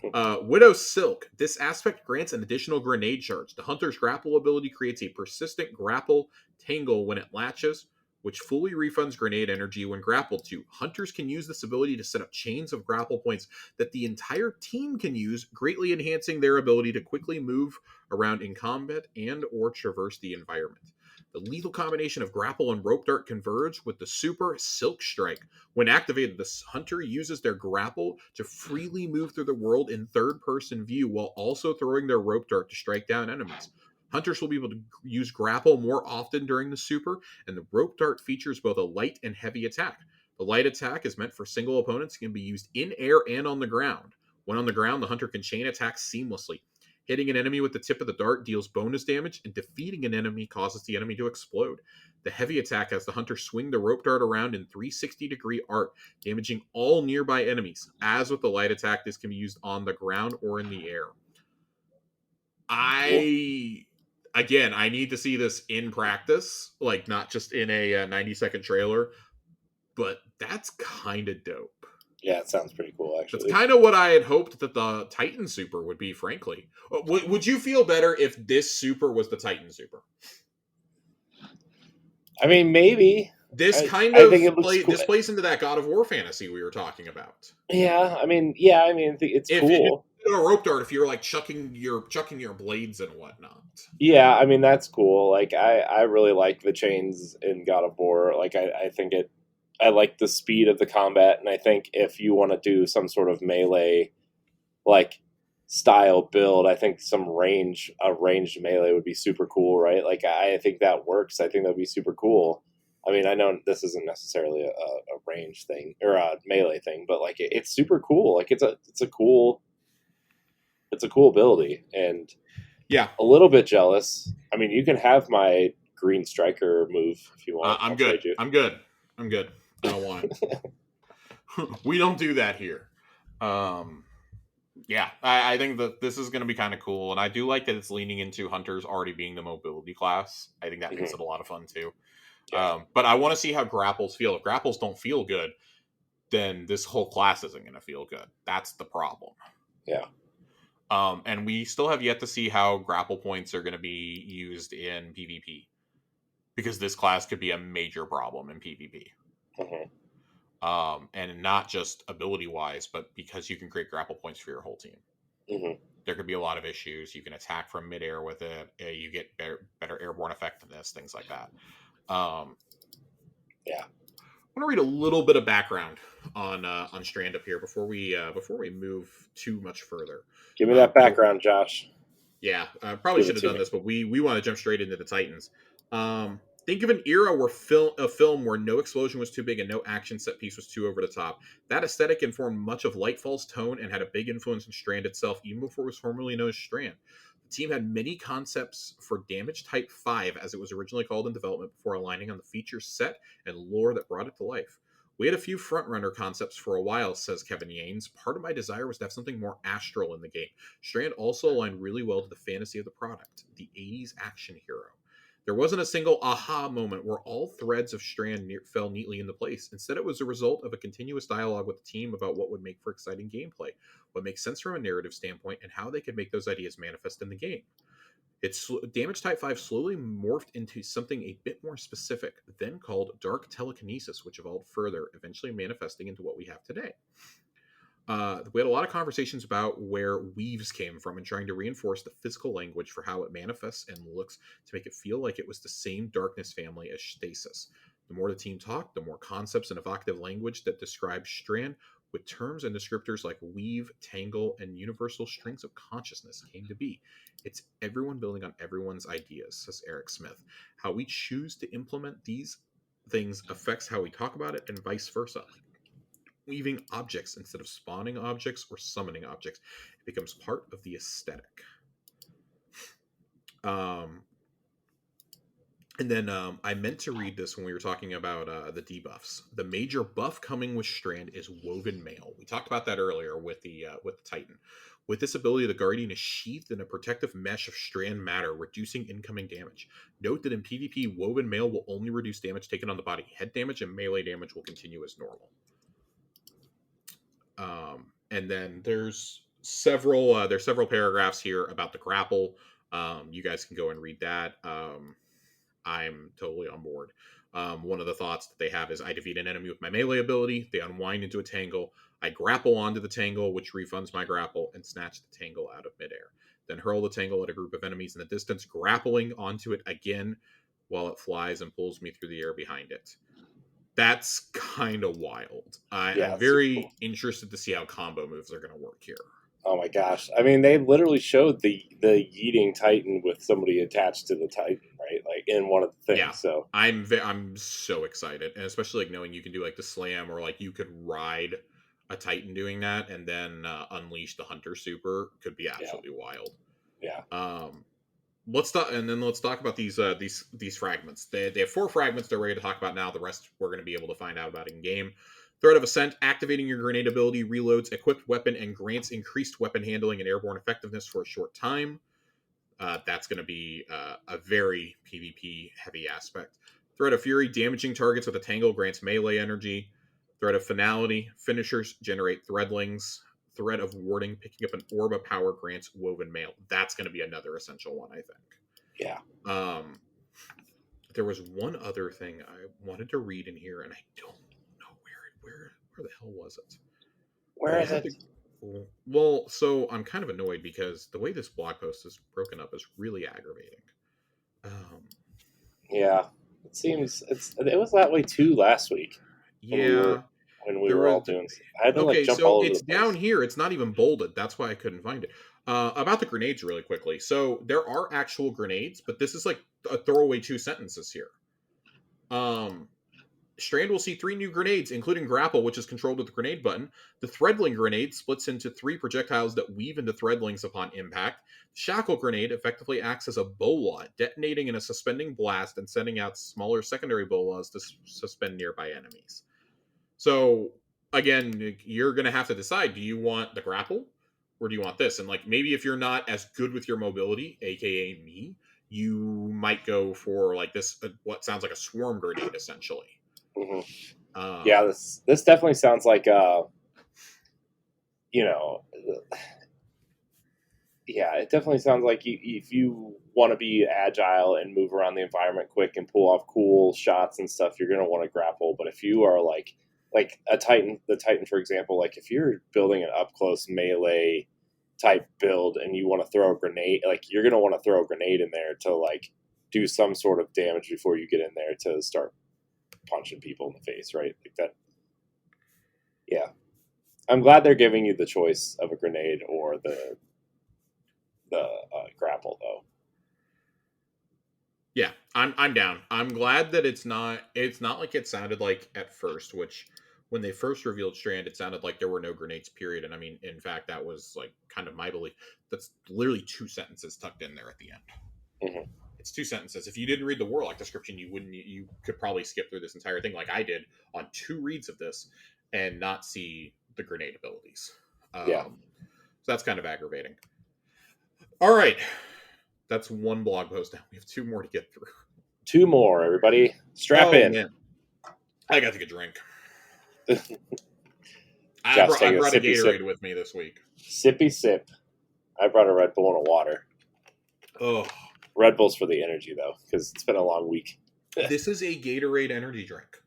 Widow Silk. This aspect grants an additional grenade charge. The hunter's grapple ability creates a persistent grapple tangle when it latches, which fully refunds grenade energy when grappled to. Hunters can use this ability to set up chains of grapple points that the entire team can use, greatly enhancing their ability to quickly move around in combat and or traverse the environment. The lethal combination of grapple and rope dart converge with the super Silk Strike. When activated, the hunter uses their grapple to freely move through the world in third-person view while also throwing their rope dart to strike down enemies. Hunters will be able to use grapple more often during the super, and the rope dart features both a light and heavy attack. The light attack is meant for single opponents and can be used in air and on the ground. When on the ground, the hunter can chain attack seamlessly. Hitting an enemy with the tip of the dart deals bonus damage, and defeating an enemy causes the enemy to explode. The heavy attack has the hunter swing the rope dart around in 360-degree arc, damaging all nearby enemies. As with the light attack, this can be used on the ground or in the air. I need to see this in practice, like not just in a 90-second trailer, but that's kind of dope. Yeah, it sounds pretty cool, actually. That's kind of what I had hoped that the Titan Super would be, frankly. Would you feel better if this Super was the Titan Super? I mean, maybe. This this plays into that God of War fantasy we were talking about. Yeah, I mean, it's cool. A rope dart if you're like chucking your blades and whatnot. Yeah, I mean that's cool. Like I really like the chains in God of War. Like I think I like the speed of the combat, and I think if you want to do some sort of melee like style build, I think a ranged melee would be super cool, right? Like I think that works. I think that'd be super cool. I mean, I know this isn't necessarily a range thing or a melee thing, but like it's super cool. Like it's a cool ability, and yeah, a little bit jealous. I mean, you can have my green striker move if you want. I'm good. I'm good. I don't want it. We don't do that here. Yeah, I think that this is going to be kind of cool, and I do like that it's leaning into hunters already being the mobility class. I think that makes it a lot of fun too. Yeah. But I want to see how grapples feel. If grapples don't feel good, then this whole class isn't going to feel good. That's the problem. Yeah. And we still have yet to see how grapple points are going to be used in PvP, because this class could be a major problem in PvP. And not just ability-wise, but because you can create grapple points for your whole team. There could be a lot of issues. You can attack from midair with it. You get better airborne effectiveness, things like that. Yeah. I want to read a little bit of background on Strand up here before we move too much further. Give me that background, Josh. Yeah, probably should have done this, but we want to jump straight into the Titans. Think of an era where a film where no explosion was too big and no action set piece was too over the top. That aesthetic informed much of Lightfall's tone and had a big influence on Strand itself, even before it was formerly known as Strand. The team had many concepts for Damage Type 5, as it was originally called in development, before aligning on the features set and lore that brought it to life. We had a few frontrunner concepts for a while, says Kevin Yanes. Part of my desire was to have something more astral in the game. Strand also aligned really well to the fantasy of the product, the 80s action hero. There wasn't a single aha moment where all threads of Strand fell neatly into place. Instead, it was a result of a continuous dialogue with the team about what would make for exciting gameplay, what makes sense from a narrative standpoint, and how they could make those ideas manifest in the game. Damage Type 5 slowly morphed into something a bit more specific, then called Dark Telekinesis, which evolved further, eventually manifesting into what we have today. We had a lot of conversations about where weaves came from and trying to reinforce the physical language for how it manifests and looks to make it feel like it was the same darkness family as Stasis. The more the team talked, the more concepts and evocative language that describes Strand with terms and descriptors like weave, tangle, and universal strings of consciousness came to be. It's everyone building on everyone's ideas, says Eric Smith. How we choose to implement these things affects how we talk about it and vice versa. Weaving objects instead of spawning objects or summoning objects. It becomes part of the aesthetic. And then I meant to read this when we were talking about the debuffs. The major buff coming with Strand is Woven Mail. We talked about that earlier with the Titan. With this ability, the Guardian is sheathed in a protective mesh of Strand matter, reducing incoming damage. Note that in PvP, Woven Mail will only reduce damage taken on the body. Head damage and melee damage will continue as normal. And then there's there's several paragraphs here about the grapple. You guys can go and read that. I'm totally on board. One of the thoughts that they have is I defeat an enemy with my melee ability. They unwind into a tangle. I grapple onto the tangle, which refunds my grapple, and snatch the tangle out of midair. Then hurl the tangle at a group of enemies in the distance, grappling onto it again while it flies and pulls me through the air behind it. That's kind of wild. I'm that's super cool. very interested to see how combo moves are going to work here. Oh my gosh! I mean, they literally showed the yeeting Titan with somebody attached to the Titan, right? Like in one of the things. Yeah, so I'm so excited, and especially like knowing you can do like the slam, or like you could ride a Titan doing that, and then unleash the Hunter Super could be absolutely wild. Yeah. Let's talk about these fragments. They have 4 fragments they're ready to talk about now. The rest we're going to be able to find out about in game. Threat of Ascent, activating your grenade ability, reloads equipped weapon and grants increased weapon handling and airborne effectiveness for a short time. That's going to be a very PvP heavy aspect. Threat of Fury, damaging targets with a tangle, grants melee energy. Threat of Finality, finishers generate threadlings. Threat of Warding, picking up an orb of power, grants woven mail. That's going to be another essential one, I think. Yeah. There was one other thing I wanted to read in here, and I don't know where the hell was it? Where is it? Well, so I'm kind of annoyed because the way this blog post is broken up is really aggravating. Yeah, it seems it was that way too last week. Yeah, when we were all doing. I had to okay, jump so all over it's the place. down here. It's not even bolded. That's why I couldn't find it. About the grenades, really quickly. So there are actual grenades, but this is like a throwaway 2 sentences here. Strand will see 3 new grenades, including Grapple, which is controlled with the grenade button. The Threadling grenade splits into 3 projectiles that weave into Threadlings upon impact. Shackle grenade effectively acts as a bola, detonating in a suspending blast and sending out smaller secondary bolas to suspend nearby enemies. So, again, you're going to have to decide, do you want the Grapple or do you want this? And like maybe if you're not as good with your mobility, aka me, you might go for like this, what sounds like a swarm grenade, essentially. Mm-hmm. Yeah, this definitely sounds like yeah, it definitely sounds like if you want to be agile and move around the environment quick and pull off cool shots and stuff, you're going to want to grapple. But if you are like a Titan, the Titan, for example, like if you're building an up close melee type build and you want to throw a grenade, like you're going to want to throw a grenade in there to like do some sort of damage before you get in there to start punching people in the face, right? Like that. Yeah, I'm glad they're giving you the choice of a grenade or the grapple, though. Yeah, I'm down. I'm glad that it's not like it sounded like at first, which when they first revealed Strand, it sounded like there were no grenades, period. And I mean, in fact, that was like kind of my belief. That's literally 2 sentences tucked in there at the end. Mm-hmm. It's 2 sentences. If you didn't read the Warlock description, you could probably skip through this entire thing like I did on 2 reads of this and not see the grenade abilities. Yeah. So that's kind of aggravating. All right. That's 1 blog post now. We have 2 more to get through. 2 more, everybody. Strap in. Man. I got to take a drink. I brought a Gatorade with me this week. Sippy sip. I brought a Red Bull and a water. Oh. Red Bull's for the energy, though, because it's been a long week. This is a Gatorade energy drink.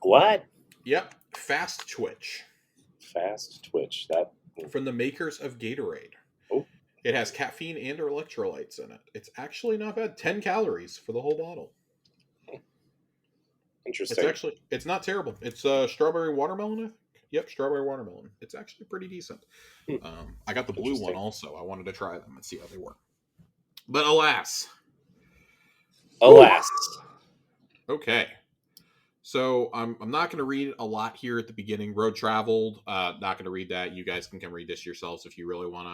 What? Yep. Fast Twitch. Fast Twitch. That from the makers of Gatorade. Oh. It has caffeine and electrolytes in it. It's actually not bad. 10 calories for the whole bottle. Interesting. It's not terrible. It's strawberry watermelon, I think. Yep, strawberry watermelon. It's actually pretty decent. I got the blue one also. I wanted to try them and see how they work. But alas. Okay. So I'm not going to read a lot here at the beginning. Road Traveled. Not going to read that. You guys can read this yourselves if you really want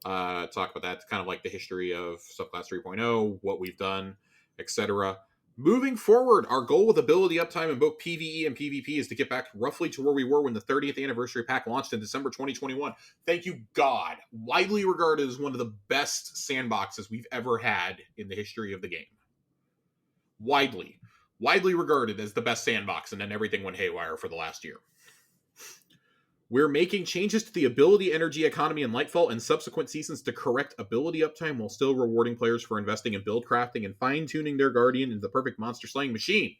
to talk about that. It's kind of like the history of Subclass 3.0, what we've done, etc. Moving forward, our goal with ability uptime in both PvE and PvP is to get back roughly to where we were when the 30th anniversary pack launched in December 2021. Thank you, God. Widely regarded as one of the best sandboxes we've ever had in the history of the game. Widely regarded as the best sandbox, and then everything went haywire for the last year. We're making changes to the ability, energy, economy, and Lightfall in subsequent seasons to correct ability uptime while still rewarding players for investing in build crafting and fine-tuning their Guardian into the perfect monster-slaying machine.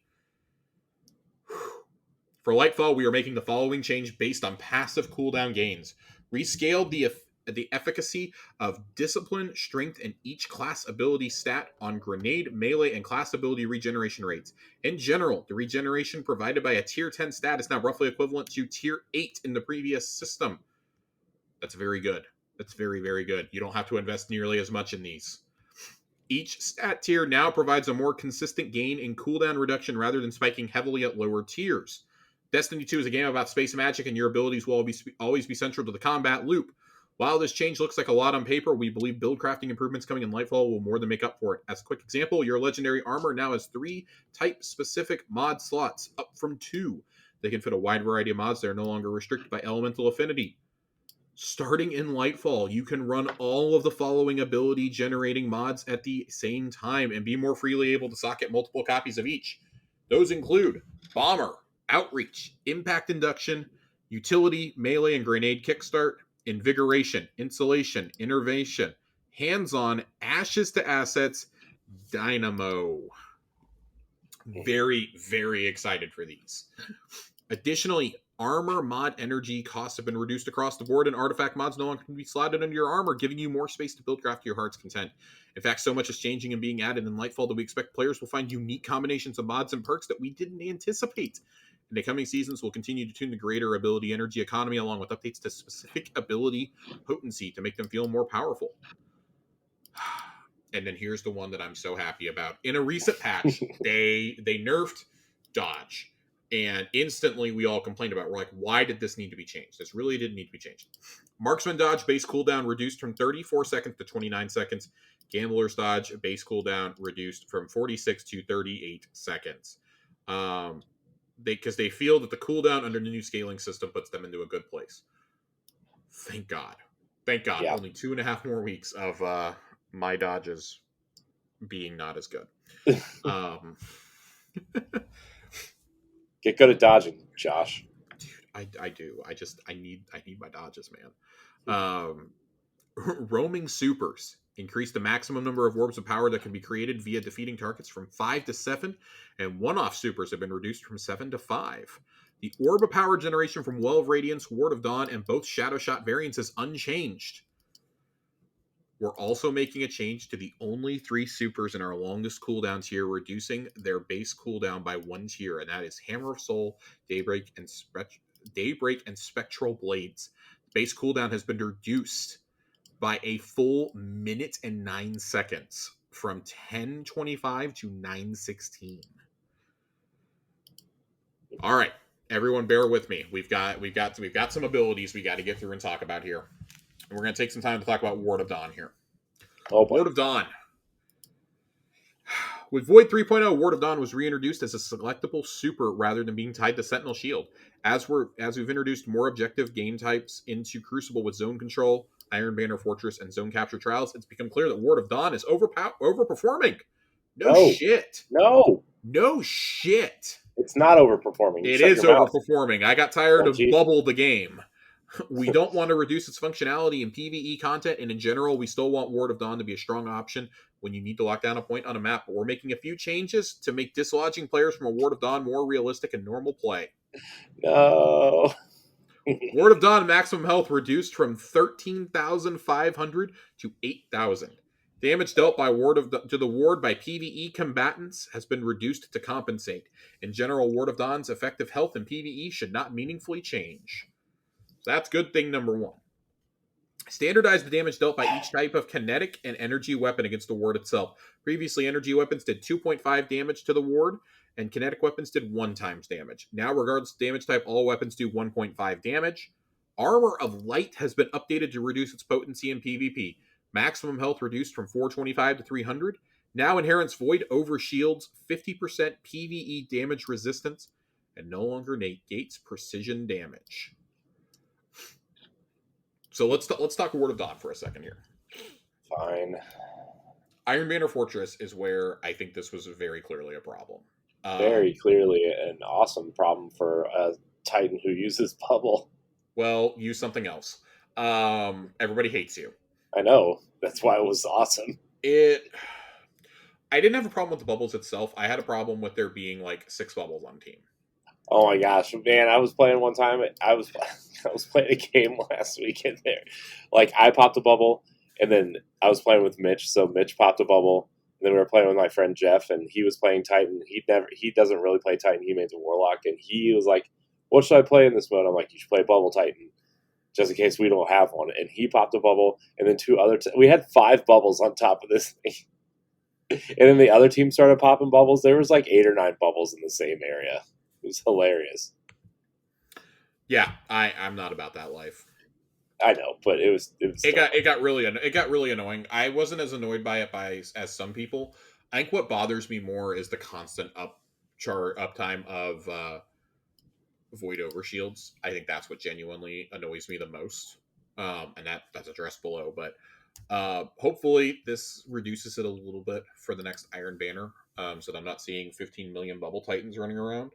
For Lightfall, we are making the following change based on passive cooldown gains. Rescaled the efficacy of Discipline, Strength, and each class ability stat on Grenade, Melee, and class ability regeneration rates. In general, the regeneration provided by a Tier 10 stat is now roughly equivalent to Tier 8 in the previous system. That's very good. That's very, very good. You don't have to invest nearly as much in these. Each stat tier now provides a more consistent gain in cooldown reduction rather than spiking heavily at lower tiers. Destiny 2 is a game about space magic, and your abilities will always be central to the combat loop. While this change looks like a lot on paper, we believe build crafting improvements coming in Lightfall will more than make up for it. As a quick example, your legendary armor now has 3 type-specific mod slots, up from 2. They can fit a wide variety of mods that are no longer restricted by elemental affinity. Starting in Lightfall, you can run all of the following ability-generating mods at the same time and be more freely able to socket multiple copies of each. Those include Bomber, Outreach, Impact Induction, Utility, Melee, and Grenade Kickstart, Invigoration, Insulation, Innervation, Hands-On, Ashes to Assets, Dynamo. Very, very excited for these. Additionally, armor mod energy costs have been reduced across the board, and artifact mods no longer can be slotted under your armor, giving you more space to build craft to your heart's content. In fact, so much is changing and being added in Lightfall that we expect players will find unique combinations of mods and perks that we didn't anticipate. In the coming seasons, we'll continue to tune the greater ability energy economy along with updates to specific ability potency to make them feel more powerful. And then here's the one that I'm so happy about. In a recent patch, they nerfed dodge. And instantly we all complained about it. We're like, why did this need to be changed? This really didn't need to be changed. Marksman dodge base cooldown reduced from 34 seconds to 29 seconds. Gambler's dodge base cooldown reduced from 46 to 38 seconds. Because they feel that the cooldown under the new scaling system puts them into a good place. Thank God. Thank God. Yeah. Only 2.5 more weeks of my dodges being not as good. Get good at dodging, Josh. Dude, I do. I need my dodges, man. Roaming supers increase the maximum number of orbs of power that can be created via defeating targets from 5 to 7, and one-off supers have been reduced from 7 to 5. The orb of power generation from Well of Radiance, Ward of Dawn, and both Shadow Shot variants is unchanged. We're also making a change to the only 3 supers in our longest cooldown tier, reducing their base cooldown by 1 tier, and that is Hammer of Soul, Daybreak, and Spectral Blades. Base cooldown has been reduced by a full minute and 9 seconds, from 10:25 to 9:16. All right, everyone, bear with me. We've got some abilities we got to get through and talk about here. And we're going to take some time to talk about Ward of Dawn here. Oh, boy. Ward of Dawn. With Void 3.0, Ward of Dawn was reintroduced as a selectable super rather than being tied to Sentinel Shield. As we've introduced more objective game types into Crucible with Zone Control, Iron Banner Fortress, and Zone Capture Trials, it's become clear that Ward of Dawn is overperforming. No shit. No shit. It's not overperforming. It is overperforming. I got tired of Bubble the game. We don't want to reduce its functionality in PvE content, and in general, we still want Ward of Dawn to be a strong option when you need to lock down a point on a map. But we're making a few changes to make dislodging players from a Ward of Dawn more realistic in normal play. No. Ward of Dawn maximum health reduced from 13,500 to 8,000. Damage dealt by to the ward by PvE combatants has been reduced to compensate. In general, Ward of Dawn's effective health in PvE should not meaningfully change. So that's good thing number 1. Standardize the damage dealt by each type of kinetic and energy weapon against the ward itself. Previously, energy weapons did 2.5 damage to the ward, and kinetic weapons did 1 times damage. Now, regardless of damage type, all weapons do 1.5 damage. Armor of Light has been updated to reduce its potency in PvP. Maximum health reduced from 425 to 300. Now inherits Void over Shields 50% PvE damage resistance, and no longer negates precision damage. So let's talk Ward of Dawn for a second here. Fine. Iron Banner Fortress is where I think this was very clearly a problem. Very clearly an awesome problem for a Titan who uses Bubble. Well, use something else. Everybody hates you. I know. That's why it was awesome. I didn't have a problem with the bubbles itself. I had a problem with there being like 6 bubbles on team. Oh my gosh, man! I was playing one time. I was I was playing a game last weekend there. Like I popped a bubble, and then I was playing with Mitch. So Mitch popped a bubble, and then we were playing with my friend Jeff, and he was playing Titan. He doesn't really play Titan. He made a Warlock, and he was like, "What should I play in this mode?" I'm like, "You should play Bubble Titan, just in case we don't have one." And he popped a bubble, and then two other. We had 5 bubbles on top of this thing. And then the other team started popping bubbles. There was like 8 or 9 bubbles in the same area. It was hilarious. Yeah, I'm not about that life. I know, but it got really annoying. I wasn't as annoyed by it as some people. I think what bothers me more is the constant uptime of void overshields. I think that's what genuinely annoys me the most. And that's addressed below, but hopefully this reduces it a little bit for the next Iron Banner, so that I'm not seeing 15 million bubble titans running around.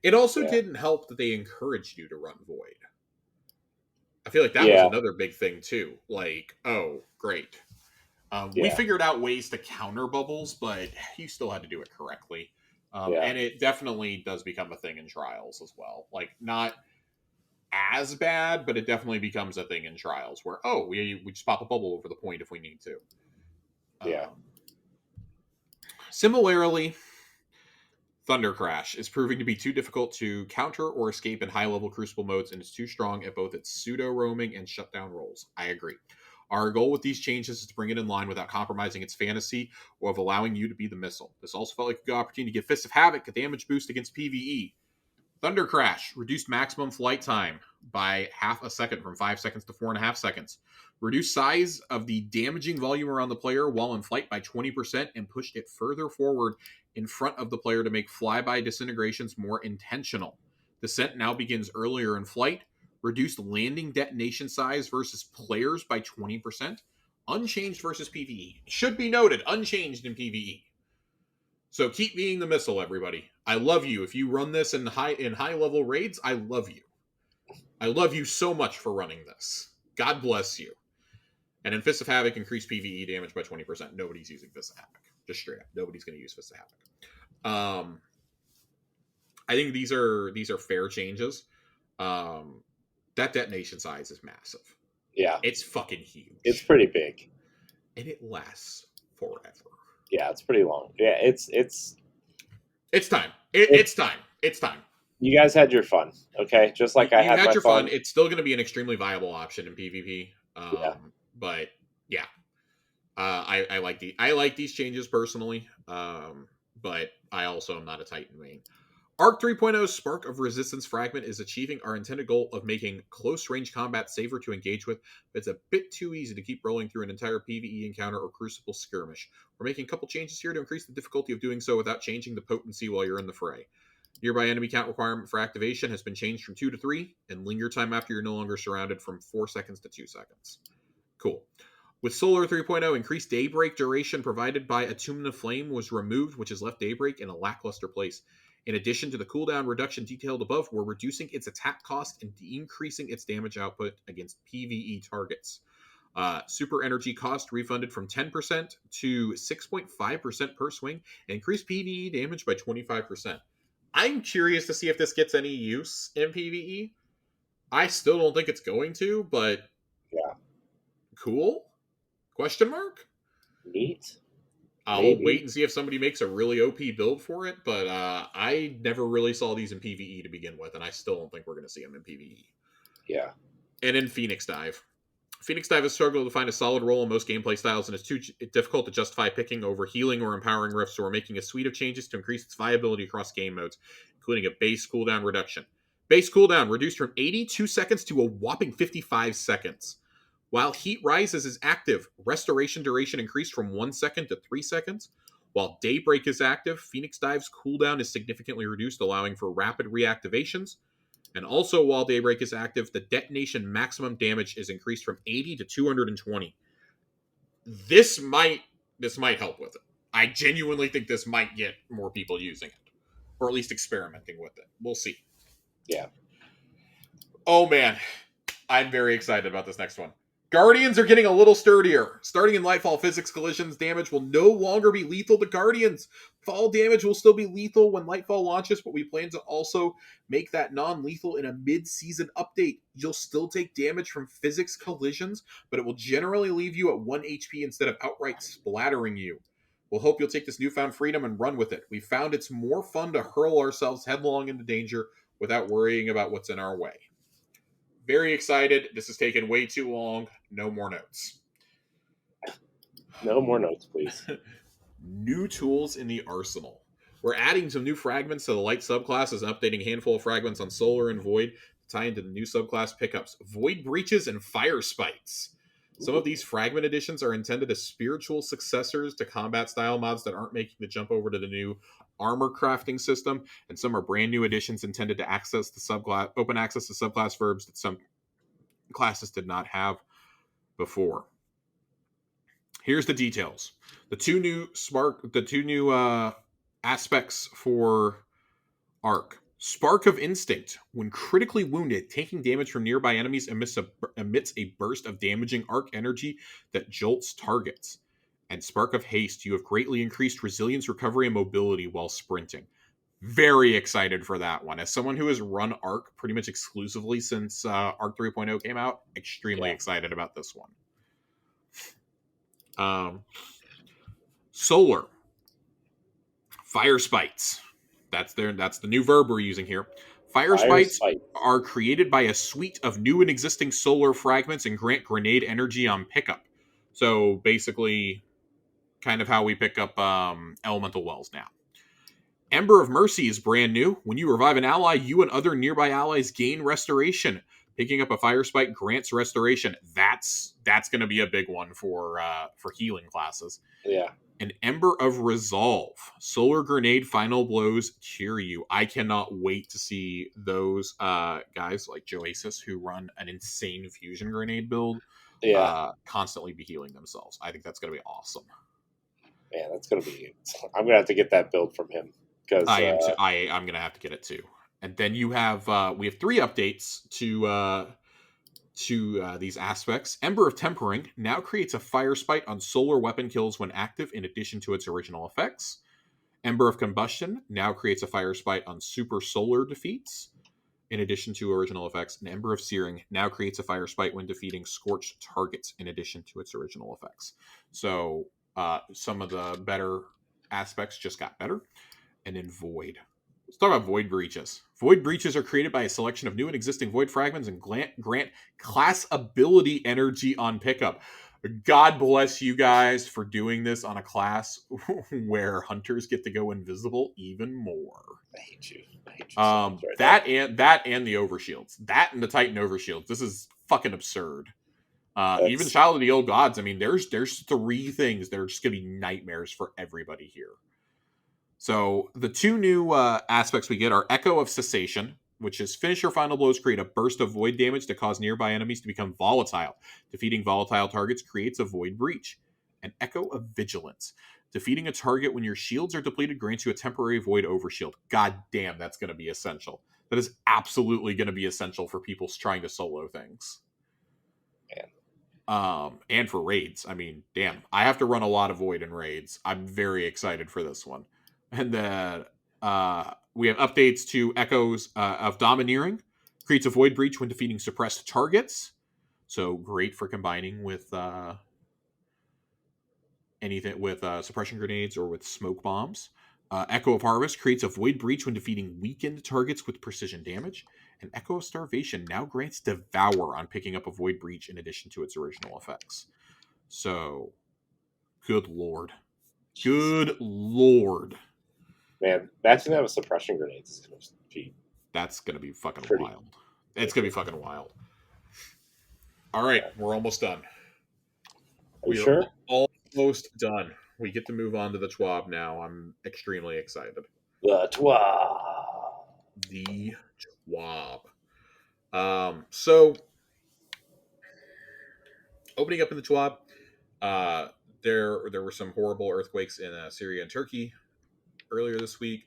It also didn't help that they encouraged you to run void. I feel like that was another big thing too. Like, oh, great. We figured out ways to counter bubbles, but you still had to do it correctly. And it definitely does become a thing in trials as well. Like, not as bad, but it definitely becomes a thing in trials where, oh, we just pop a bubble over the point if we need to. Similarly, Thunder Crash is proving to be too difficult to counter or escape in high-level Crucible modes, and is too strong at both its pseudo-roaming and shutdown roles. I agree. Our goal with these changes is to bring it in line without compromising its fantasy or of allowing you to be the missile. This also felt like a good opportunity to give Fist of Havoc a damage boost against PvE. Thunder Crash reduced maximum flight time by half a second from 5 seconds to 4.5 seconds. Reduced size of the damaging volume around the player while in flight by 20% and pushed it further forward in front of the player to make flyby disintegrations more intentional. Descent now begins earlier in flight. Reduced landing detonation size versus players by 20%. Unchanged versus PvE. Should be noted, unchanged in PvE. So keep being the missile, everybody. I love you. If you run this in high level raids, I love you. I love you so much for running this. God bless you. And in Fist of Havoc, increased PvE damage by 20%. Nobody's using Fist of Havoc. Just straight up. Nobody's going to use Fist of Havoc. I think these are fair changes. That detonation size is massive. Yeah. It's fucking huge. It's pretty big. And it lasts forever. Yeah, it's pretty long. Yeah, it's time. It's time. It's time. You guys had your fun, okay? Just like I had my your fun. It's still going to be an extremely viable option in PvP. But yeah, I like these changes personally. But I also am not a Titan main. Arc 3.0's Spark of Resistance Fragment is achieving our intended goal of making close-range combat safer to engage with, but it's a bit too easy to keep rolling through an entire PvE encounter or Crucible skirmish. We're making a couple changes here to increase the difficulty of doing so without changing the potency while you're in the fray. Nearby enemy count requirement for activation has been changed from 2 to 3, and linger time after you're no longer surrounded from 4 seconds to 2 seconds. Cool. With Solar 3.0, increased Daybreak duration provided by Attunement of Flame was removed, which has left Daybreak in a lackluster place. In addition to the cooldown reduction detailed above, we're reducing its attack cost and increasing its damage output against PvE targets. Super energy cost refunded from 10% to 6.5% per swing, and increased PvE damage by 25%. I'm curious to see if this gets any use in PvE. I still don't think it's going to, but yeah, cool? Question mark? Neat. I'll wait and see if somebody makes a really OP build for it, but I never really saw these in PvE to begin with, and I still don't think we're going to see them in PvE. Yeah. And in Phoenix Dive. Phoenix Dive has struggled to find a solid role in most gameplay styles, and it's too difficult to justify picking over healing or empowering rifts, so we're making a suite of changes to increase its viability across game modes, including a base cooldown reduction. Base cooldown reduced from 82 seconds to a whopping 55 seconds. While Heat Rises is active, Restoration duration increased from 1 second to 3 seconds. While Daybreak is active, Phoenix Dive's cooldown is significantly reduced, allowing for rapid reactivations. And also, while Daybreak is active, the detonation maximum damage is increased from 80 to 220. This might help with it. I genuinely think this might get more people using it. Or at least experimenting with it. We'll see. Yeah. Oh, man. I'm very excited about this next one. Guardians are getting a little sturdier. Starting in Lightfall, physics collisions damage will no longer be lethal to Guardians. Fall damage will still be lethal when Lightfall launches, but we plan to also make that non-lethal in a mid-season update. You'll still take damage from physics collisions, but it will generally leave you at 1 HP instead of outright splattering you. We'll hope you'll take this newfound freedom and run with it. We found it's more fun to hurl ourselves headlong into danger without worrying about what's in our way. Very excited. This has taken way too long. No more notes. No more notes, please. New tools in the arsenal. We're adding some new fragments to the light subclasses and updating a handful of fragments on Solar and Void to tie into the new subclass pickups. Void Breaches and Fire Spites. Some of these fragment additions are intended as spiritual successors to combat style mods that aren't making the jump over to the new armor crafting system, and some are brand new additions intended to access the subclass, open access to subclass verbs that some classes did not have before. Here's the details. The two new aspects for Arc. Spark of Instinct. When critically wounded, taking damage from nearby enemies emits a burst of damaging arc energy that jolts targets. And Spark of Haste. You have greatly increased resilience, recovery, and mobility while sprinting. Very excited for that one. As someone who has run Arc pretty much exclusively since Arc 3.0 came out, extremely excited about this one. Solar. Fire Spites. That's the new verb we're using here. Fire Spites are created by a suite of new and existing solar fragments and grant grenade energy on pickup. So basically, kind of how we pick up elemental wells now. Ember of Mercy is brand new. When you revive an ally, you and other nearby allies gain restoration. Picking up a Fire Spike grants restoration. That's going to be a big one for healing classes. Yeah. An Ember of Resolve. Solar Grenade Final Blows cure you. I cannot wait to see those guys like Joasis who run an insane fusion grenade build constantly be healing themselves. I think that's going to be awesome. Man, that's going to be... I'm going to have to get that build from him. I'm going to have to get it too. And then you have... we have 3 updates to these aspects. Ember of Tempering now creates a fire spite on solar weapon kills when active in addition to its original effects. Ember of Combustion now creates a fire spite on super solar defeats in addition to original effects. And Ember of Searing now creates a fire spite when defeating scorched targets in addition to its original effects. So some of the better aspects just got better. And then Void. Let's talk about Void Breaches. Void Breaches are created by a selection of new and existing Void fragments and grant class ability energy on pickup. God bless you guys for doing this on a class where hunters get to go invisible even more. I hate you so much that and the overshields. That and the Titan overshields. This is fucking absurd. Even Child of the Old Gods. I mean, there's 3 things that are just going to be nightmares for everybody here. So the 2 new aspects we get are Echo of Cessation, which is finish your final blows, create a burst of void damage to cause nearby enemies to become volatile. Defeating volatile targets creates a void breach. And Echo of Vigilance. Defeating a target when your shields are depleted grants you a temporary void overshield. God damn, that's going to be essential. That is absolutely going to be essential for people trying to solo things. And for raids. I mean, damn, I have to run a lot of void in raids. I'm very excited for this one. And then we have updates to Echoes of Domineering. Creates a void breach when defeating suppressed targets. So great for combining with anything with suppression grenades or with smoke bombs. Echo of Harvest creates a void breach when defeating weakened targets with precision damage. And Echo of Starvation now grants Devour on picking up a void breach in addition to its original effects. So, good lord. Good lord. Man, imagine that with suppression grenades. That's going to be fucking wild. It's going to be fucking wild. All right, we're almost done. Are you sure? Almost done. We get to move on to the TWAB now. I'm extremely excited. The TWAB. The TWAB. So, opening up in the TWAB, there were some horrible earthquakes in Syria and Turkey earlier this week.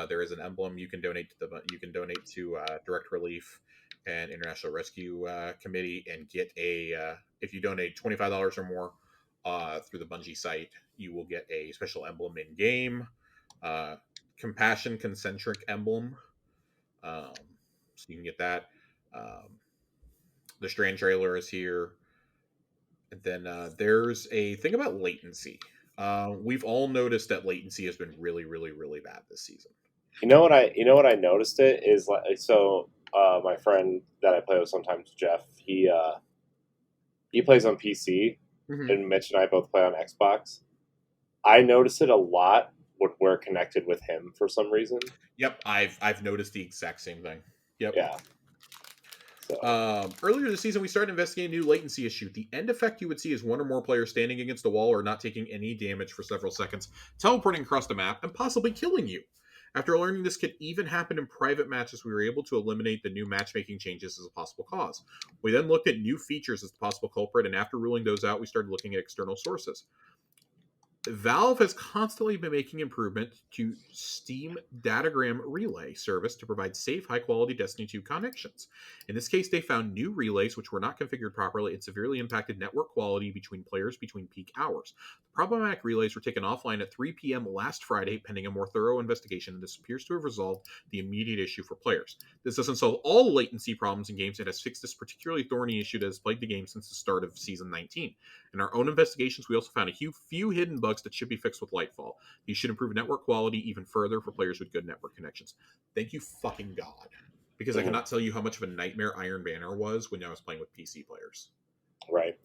There is an emblem you can donate to direct relief and International Rescue Committee, and get a if you donate $25 or more through the Bungie site, you will get a special emblem in game, compassion concentric emblem. So you can get that. The Strand trailer is here. And then there's a thing about latency. We've all noticed that latency has been really, really, really bad this season. You know what I noticed it is like so. My friend that I play with sometimes, Jeff, he plays on PC, and Mitch and I both play on Xbox. I noticed it a lot when we're connected with him for some reason. Yep, I've noticed the exact same thing. Yep. Yeah. So. Earlier this season, we started investigating a new latency issue. The end effect you would see is one or more players standing against a wall or not taking any damage for several seconds, teleporting across the map, and possibly killing you. After learning this could even happen in private matches, we were able to eliminate the new matchmaking changes as a possible cause. We then looked at new features as the possible culprit, and after ruling those out, we started looking at external sources. Valve has constantly been making improvements to Steam Datagram Relay service to provide safe, high-quality Destiny 2 connections. In this case, they found new relays which were not configured properly and severely impacted network quality between players between peak hours. The problematic relays were taken offline at 3 p.m. last Friday, pending a more thorough investigation, and this appears to have resolved the immediate issue for players. This doesn't solve all the latency problems in games. It has fixed this particularly thorny issue that has plagued the game since the start of Season 19. In our own investigations, we also found a few hidden bugs that should be fixed with Lightfall. These should improve network quality even further for players with good network connections. Thank you fucking God. Because I cannot tell you how much of a nightmare Iron Banner was when I was playing with PC players. Right.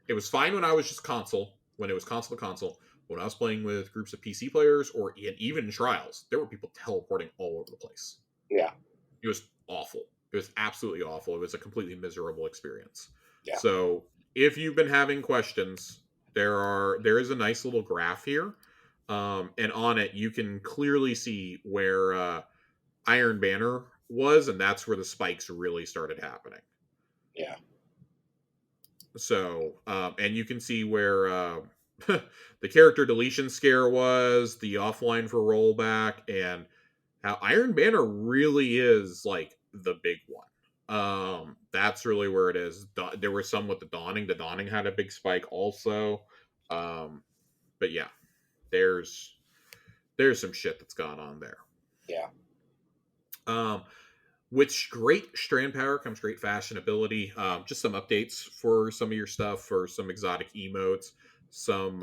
It was fine when I was just console, when it was console to console. When I was playing with groups of PC players or even in trials, there were people teleporting all over the place. Yeah. It was awful. It was absolutely awful. It was a completely miserable experience. Yeah. So if you've been having questions, there is a nice little graph here, and on it you can clearly see where Iron Banner was, and that's where the spikes really started happening. Yeah. So and you can see where the character deletion scare was, the offline for rollback, and how Iron Banner really is like the big one. That's really where it is. There was some with the Dawning. The Dawning had a big spike also. But yeah, there's some shit that's gone on there. Yeah. With great strand power comes great fashionability. Just some updates for some of your stuff, for some exotic emotes, some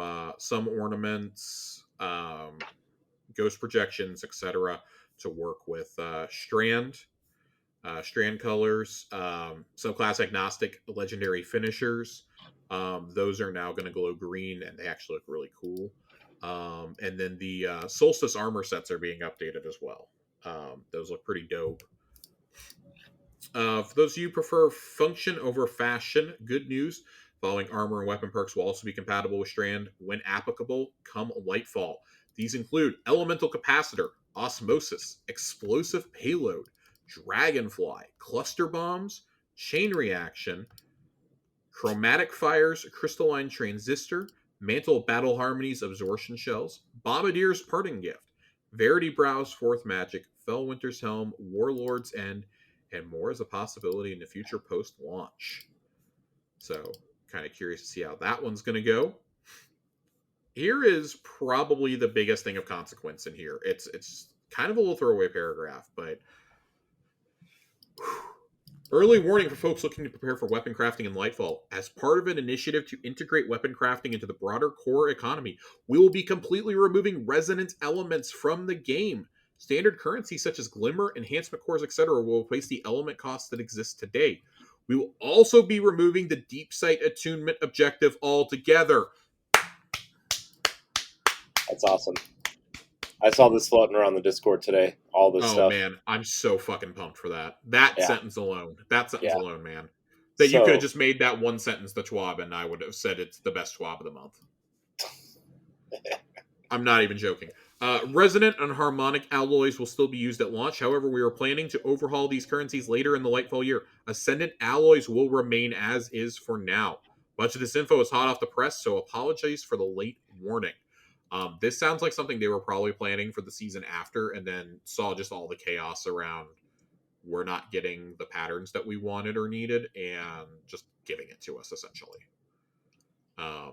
ornaments, ghost projections, etc. to work with strand colors, subclass agnostic legendary finishers. Those are now going to glow green, and they actually look really cool. And then the solstice armor sets are being updated as well. Those look pretty dope. For those of you who prefer function over fashion, good news. Following armor and weapon perks will also be compatible with Strand when applicable come Lightfall. These include Elemental Capacitor, Osmosis, Explosive Payload, Dragonfly, Cluster Bombs, Chain Reaction, Chromatic Fires, Crystalline Transistor, Mantle of Battle Harmonies, Absorption Shells, Bombardier's Parting Gift, Verity Brow's Fourth Magic, Fellwinter's Helm, Warlord's End, and more is a possibility in the future post-launch. So, kind of curious to see how that one's going to go. Here is probably the biggest thing of consequence in here. It's kind of a little throwaway paragraph, but early warning for folks looking to prepare for weapon crafting in Lightfall. As part of an initiative to integrate weapon crafting into the broader core economy, we will be completely removing resonance elements from the game. Standard currency such as Glimmer, Enhancement Cores, etc. will replace the element costs that exist today. We will also be removing the Deep Sight Attunement objective altogether. That's awesome. I saw this floating around the Discord today. All this stuff. Oh man, I'm so fucking pumped for that. That sentence alone. Man. That you could have just made that one sentence the TWAB, and I would have said it's the best TWAB of the month. I'm not even joking. Resonant and harmonic alloys will still be used at launch. However, we are planning to overhaul these currencies later in the Lightfall year. Ascendant alloys will remain as is for now. Much of this info is hot off the press, so apologies for the late warning. This sounds like something they were probably planning for the season after, and then saw just all the chaos around we're not getting the patterns that we wanted or needed, and just giving it to us essentially.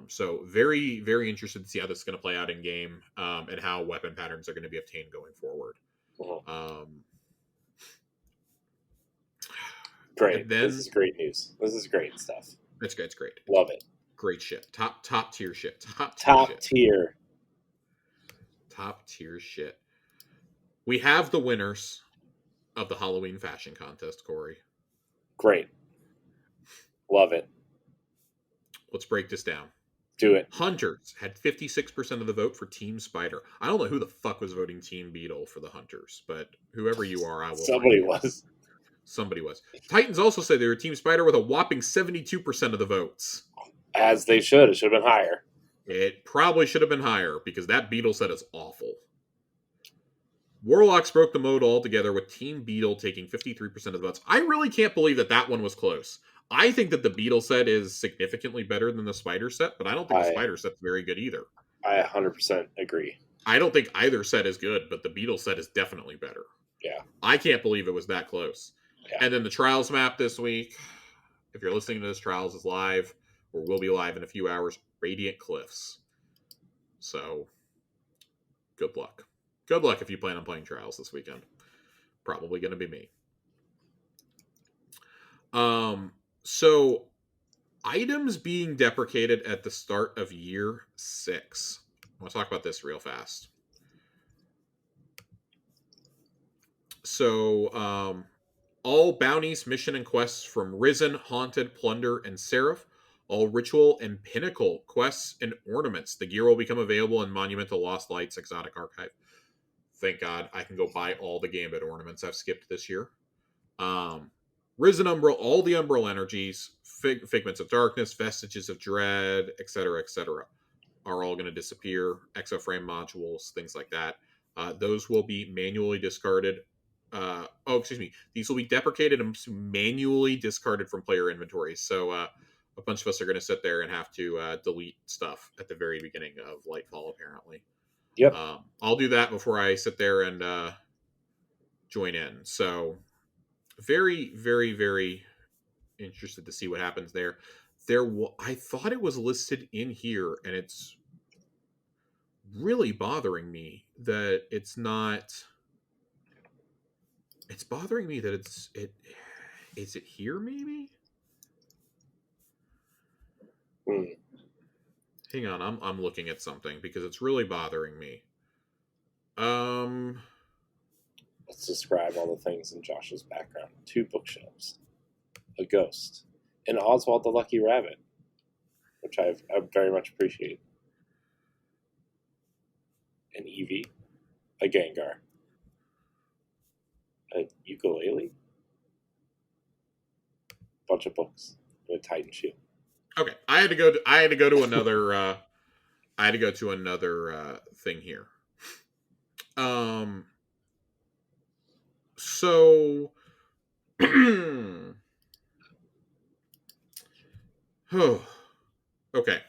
So very, very interested to see how this is going to play out in game, and how weapon patterns are going to be obtained going forward. Great. Then, this is great news. This is great stuff. It's great. It's great. Love it. Great shit. Top tier shit. Top tier shit. We have the winners of the Halloween fashion contest, Corey. Great. Love it. Let's break this down. Do it. Hunters had 56% of the vote for Team Spider. I don't know who the fuck was voting Team Beetle for the Hunters, but whoever you are, I will. Somebody was. Somebody was. Titans also said they were Team Spider with a whopping 72% of the votes. As they should. It should have been higher. It probably should have been higher, because that Beetle set is awful. Warlocks broke the mode altogether, with Team Beetle taking 53% of the votes. I really can't believe that one was close. I think that the Beetle set is significantly better than the Spider set, but I don't think the Spider set's very good either. I 100% agree. I don't think either set is good, but the Beetle set is definitely better. Yeah. I can't believe it was that close. Yeah. And then the Trials map this week, if you're listening to this, Trials is live, or will be live in a few hours, Radiant Cliffs. So, good luck. Good luck if you plan on playing Trials this weekend. Probably going to be me. So, items being deprecated at the start of year 6. I want to talk about this real fast. So, all bounties, mission, and quests from Risen, Haunted, Plunder, and Seraph. All ritual and pinnacle quests and ornaments. The gear will become available in Monumental Lost Lights Exotic Archive. Thank God I can go buy all the Gambit ornaments I've skipped this year. Risen Umbral, all the Umbral energies, Figments of Darkness, Vestiges of Dread, etc., are all going to disappear. Exoframe modules, things like that. Those will be manually discarded. These will be deprecated and manually discarded from player inventories. So a bunch of us are going to sit there and have to delete stuff at the very beginning of Lightfall, apparently. Yep. I'll do that before I sit there and join in. So very, very, very interested to see what happens there. I thought it was listed in here, and it's really bothering me that it's not. It's bothering me that is it here maybe? Hang on, I'm looking at something because it's really bothering me. Let's describe all the things in Josh's background. 2 bookshelves, a ghost, and Oswald the Lucky Rabbit, which I very much appreciate. An Eevee, a Gengar, a ukulele, bunch of books, and a Titan shield. Okay, I had to go to another. I had to go to another thing here. So, okay.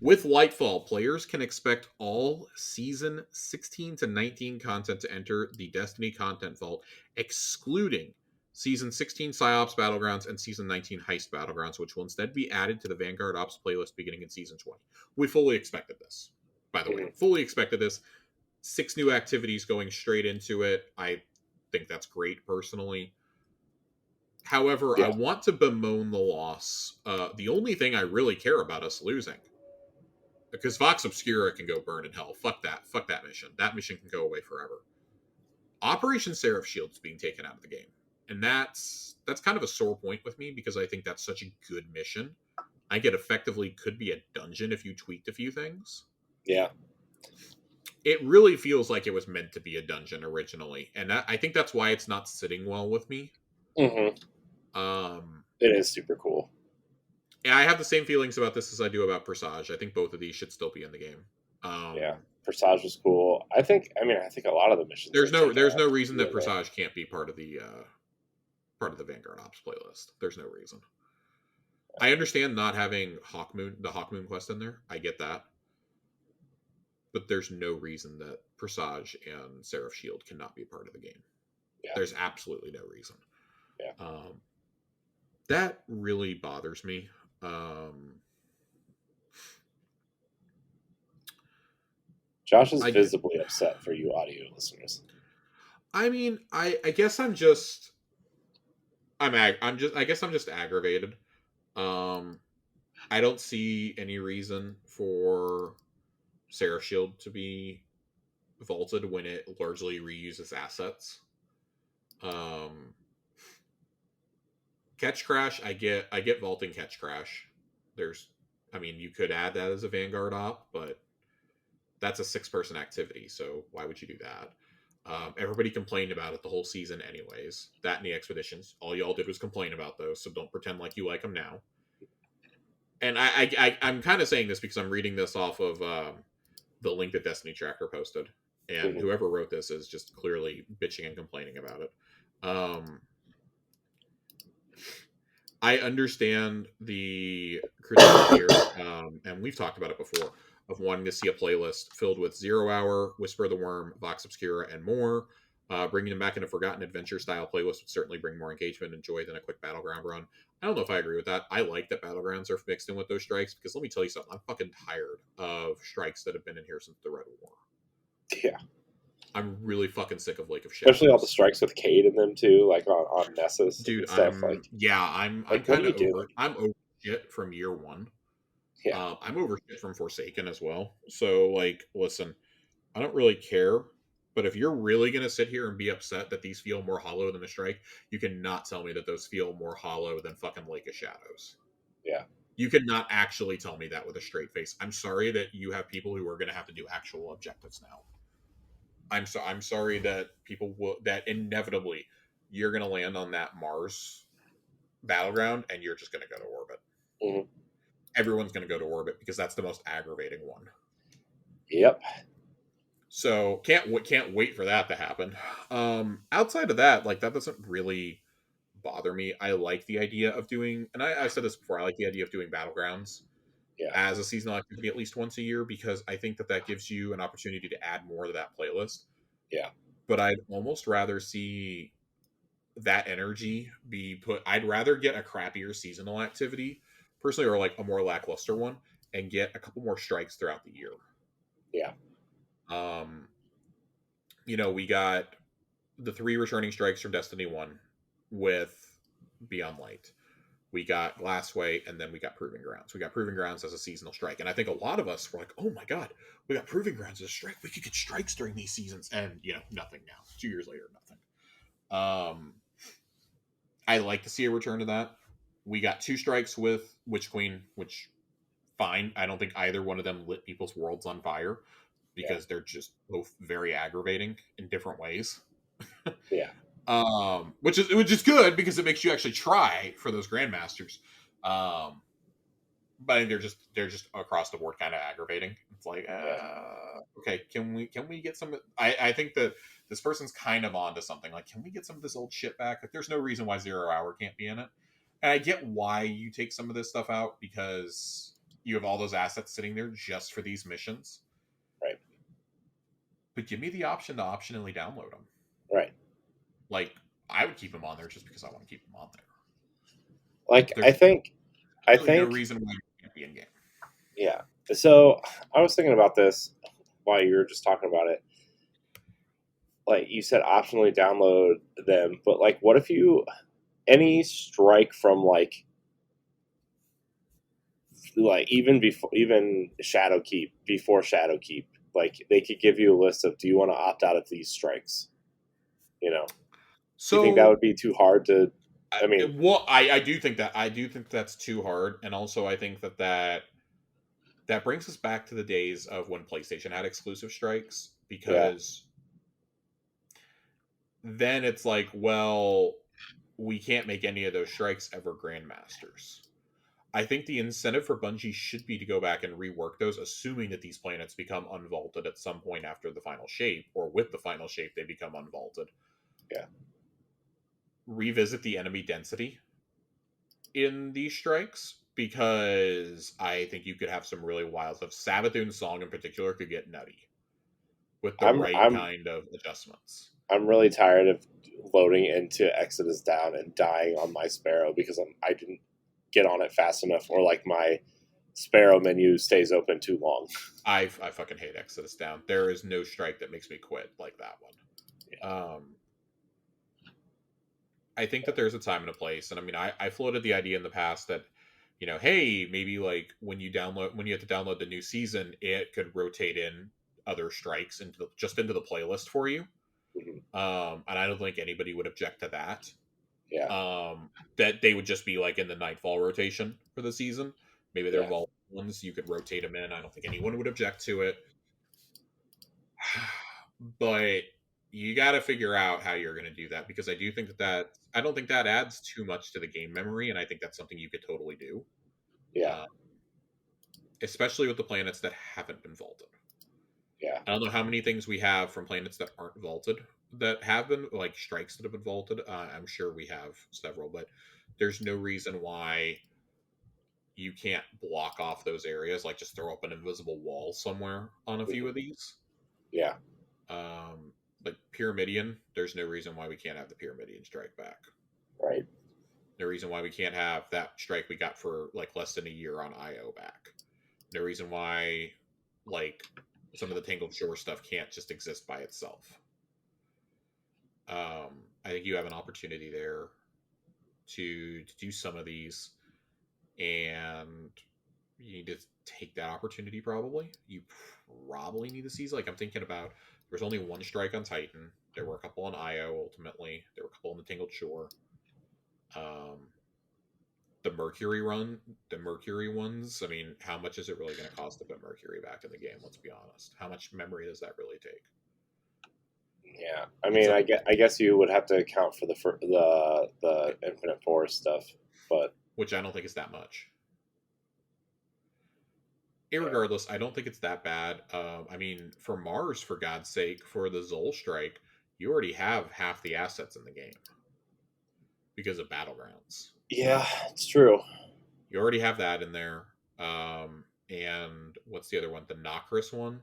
With Lightfall, players can expect all Season 16 to 19 content to enter the Destiny Content Vault, excluding Season 16 PsyOps Battlegrounds and Season 19 Heist Battlegrounds, which will instead be added to the Vanguard Ops playlist beginning in Season 20. We fully expected this, by the way. Fully expected this. 6 new activities going straight into it. I think that's great, personally. However, I want to bemoan the loss. The only thing I really care about us losing, because Vox Obscura can go burn in hell. Fuck that. Fuck that mission. That mission can go away forever. Operation Seraph Shield's being taken out of the game. And that's kind of a sore point with me, because I think that's such a good mission. I think it effectively could be a dungeon if you tweaked a few things. Yeah. It really feels like it was meant to be a dungeon originally. And I think that's why it's not sitting well with me. Mm-hmm. It is super cool. I have the same feelings about this as I do about Presage. I think both of these should still be in the game. Presage was cool. I think a lot of the missions. There's no reason that Presage can't be part of the Vanguard Ops playlist. There's no reason. I understand not having the Hawkmoon quest in there. I get that. But there's no reason that Presage and Seraph Shield cannot be part of the game. Yeah. There's absolutely no reason. Yeah. That really bothers me. Josh is I get. visibly upset for you audio listeners. I mean, I guess I'm just. I guess I'm just aggravated. Um, I don't see any reason for Sarah Shield to be vaulted when it largely reuses assets. Um, Catch Crash, I get vaulting Catch Crash. There's, I mean, you could add that as a Vanguard op, but that's a 6-person activity, so why would you do that? Everybody complained about it the whole season, anyways. That and the expeditions, all y'all did was complain about those. So don't pretend like you like them now. And I'm kind of saying this because I'm reading this off of the link that Destiny Tracker posted, and whoever wrote this is just clearly bitching and complaining about it. I understand the critique here, and we've talked about it before, of wanting to see a playlist filled with Zero Hour, Whisper of the Worm, Vox Obscura, and more. Bringing them back in a Forgotten Adventure style playlist would certainly bring more engagement and joy than a quick Battleground run. I don't know if I agree with that. I like that Battlegrounds are mixed in with those strikes, because let me tell you something. I'm fucking tired of strikes that have been in here since the Red War. Yeah. I'm really fucking sick of Lake of Shadows. Especially all the strikes with Cade in them too, like on Nessus. Dude, and stuff. I'm kind of over. I'm over shit from year one. Yeah. I'm over shit from Forsaken as well. So, like, listen, I don't really care. But if you're really gonna sit here and be upset that these feel more hollow than the strike, you cannot tell me that those feel more hollow than fucking Lake of Shadows. Yeah. You cannot actually tell me that with a straight face. I'm sorry that you have people who are gonna have to do actual objectives now. I'm sorry that people will that inevitably you're gonna land on that Mars battleground and you're just gonna go to orbit. Mm-hmm. Everyone's gonna go to orbit because that's the most aggravating one. Yep. So can't wait for that to happen. Outside of that, like that doesn't really bother me. I like the idea of doing, and I've said this before. I like the idea of doing battlegrounds as a seasonal activity at least once a year because I think that gives you an opportunity to add more to that playlist. Yeah. But I'd almost rather see that energy be put. I'd rather get a crappier seasonal activity personally, or like a more lackluster one, and get a couple more strikes throughout the year. Yeah. We got the 3 returning strikes from Destiny 1 with Beyond Light. We got Glassway, and then we got Proving Grounds. We got Proving Grounds as a seasonal strike. And I think a lot of us were like, oh my God, we got Proving Grounds as a strike. We could get strikes during these seasons. And, nothing now. 2 years later, nothing. I like to see a return to that. We got 2 strikes with Witch Queen, which, fine. I don't think either one of them lit people's worlds on fire because they're just both very aggravating in different ways. Yeah. Which is good because it makes you actually try for those grandmasters. But I think they're just across the board kind of aggravating. It's like, okay, can we get some? I think that this person's kind of onto something. Like, can we get some of this old shit back? Like, there's no reason why 0 Hour can't be in it. And I get why you take some of this stuff out because you have all those assets sitting there just for these missions. Right. But give me the option to optionally download them. Right. Like, I would keep them on there just because I want to keep them on there. Like, I think no reason why you can't be in game. Yeah. So I was thinking about this while you were just talking about it. Like you said, optionally download them, but like, what if any strike from like even Shadowkeep, before Shadowkeep, like they could give you a list of, do you want to opt out of these strikes? So, do you think that would be too hard to? I mean, I do think that's too hard, and also I think that brings us back to the days of when PlayStation had exclusive strikes, because then it's like, well, we can't make any of those strikes ever Grandmasters. I think the incentive for Bungie should be to go back and rework those, assuming that these planets become unvaulted at some point after the final shape, or with the final shape they become unvaulted. Yeah. Revisit the enemy density in these strikes, because I think you could have some really wild stuff. Savathun's song in particular could get nutty with the right kind of adjustments. I'm really tired of loading into Exodus Down and dying on my Sparrow because I didn't get on it fast enough, or like my Sparrow menu stays open too long. I fucking hate Exodus Down. There is no strike that makes me quit like that one. Yeah. I think that there's a time and a place, and I mean, I floated the idea in the past that, you know, hey, maybe like when you have to download the new season, it could rotate in other strikes into the playlist for you. Mm-hmm. And I don't think anybody would object to that. Yeah. That they would just be like in the nightfall rotation for the season. Maybe they're vault ones, you could rotate them in. I don't think anyone would object to it. But you got to figure out how you're going to do that, because I do think I don't think that adds too much to the game memory, and I think that's something you could totally do. Yeah. Especially with the planets that haven't been vaulted. Yeah. I don't know how many things we have from planets that aren't vaulted that have been, like strikes that have been vaulted. I'm sure we have several, but there's no reason why you can't block off those areas, like just throw up an invisible wall somewhere on a few of these. Yeah. Like Pyramidion, there's no reason why we can't have the Pyramidion strike back. Right. No reason why we can't have that strike we got for like less than a year on IO back. No reason why like some of the Tangled Shore stuff can't just exist by itself. I think you have an opportunity there to do some of these, and you need to take that opportunity. Probably you probably need to seize. Like, I'm thinking about, there's only one strike on Titan. There were a couple on IO. Ultimately, there were a couple on the Tangled Shore. The Mercury ones. I mean, how much is it really going to cost to put Mercury back in the game? Let's be honest. How much memory does that really take? Yeah, I mean, I guess you would have to account for the Infinite Forest stuff, but which I don't think is that much. Irregardless, I don't think it's that bad. I mean, for Mars, for God's sake, for the Zol strike, you already have half the assets in the game because of Battlegrounds. Yeah, it's true. You already have that in there. And what's the other one? The Nokris one?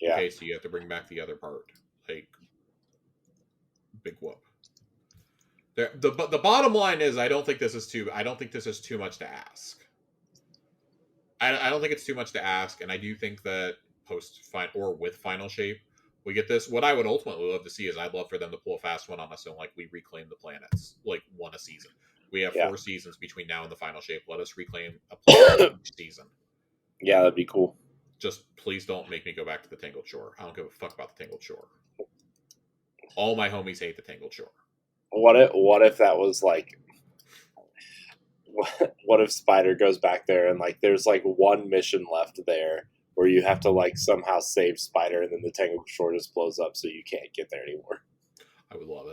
Yeah. Okay, so you have to bring back the other part. Like, big whoop. The bottom line is, I don't think this is too much to ask. I don't think it's too much to ask, and I do think that with Final Shape, we get this. What I would ultimately love to see is, I'd love for them to pull a fast one on us, and like we reclaim the planets, like one a season. We have 4 seasons between now and the Final Shape. Let us reclaim a planet each season. Yeah, that'd be cool. Just please don't make me go back to the Tangled Shore. I don't give a fuck about the Tangled Shore. All my homies hate the Tangled Shore. What if that was like, what if Spider goes back there and like there's like one mission left there where you have to like somehow save Spider, and then the Tangled Shore just blows up so you can't get there anymore? I would love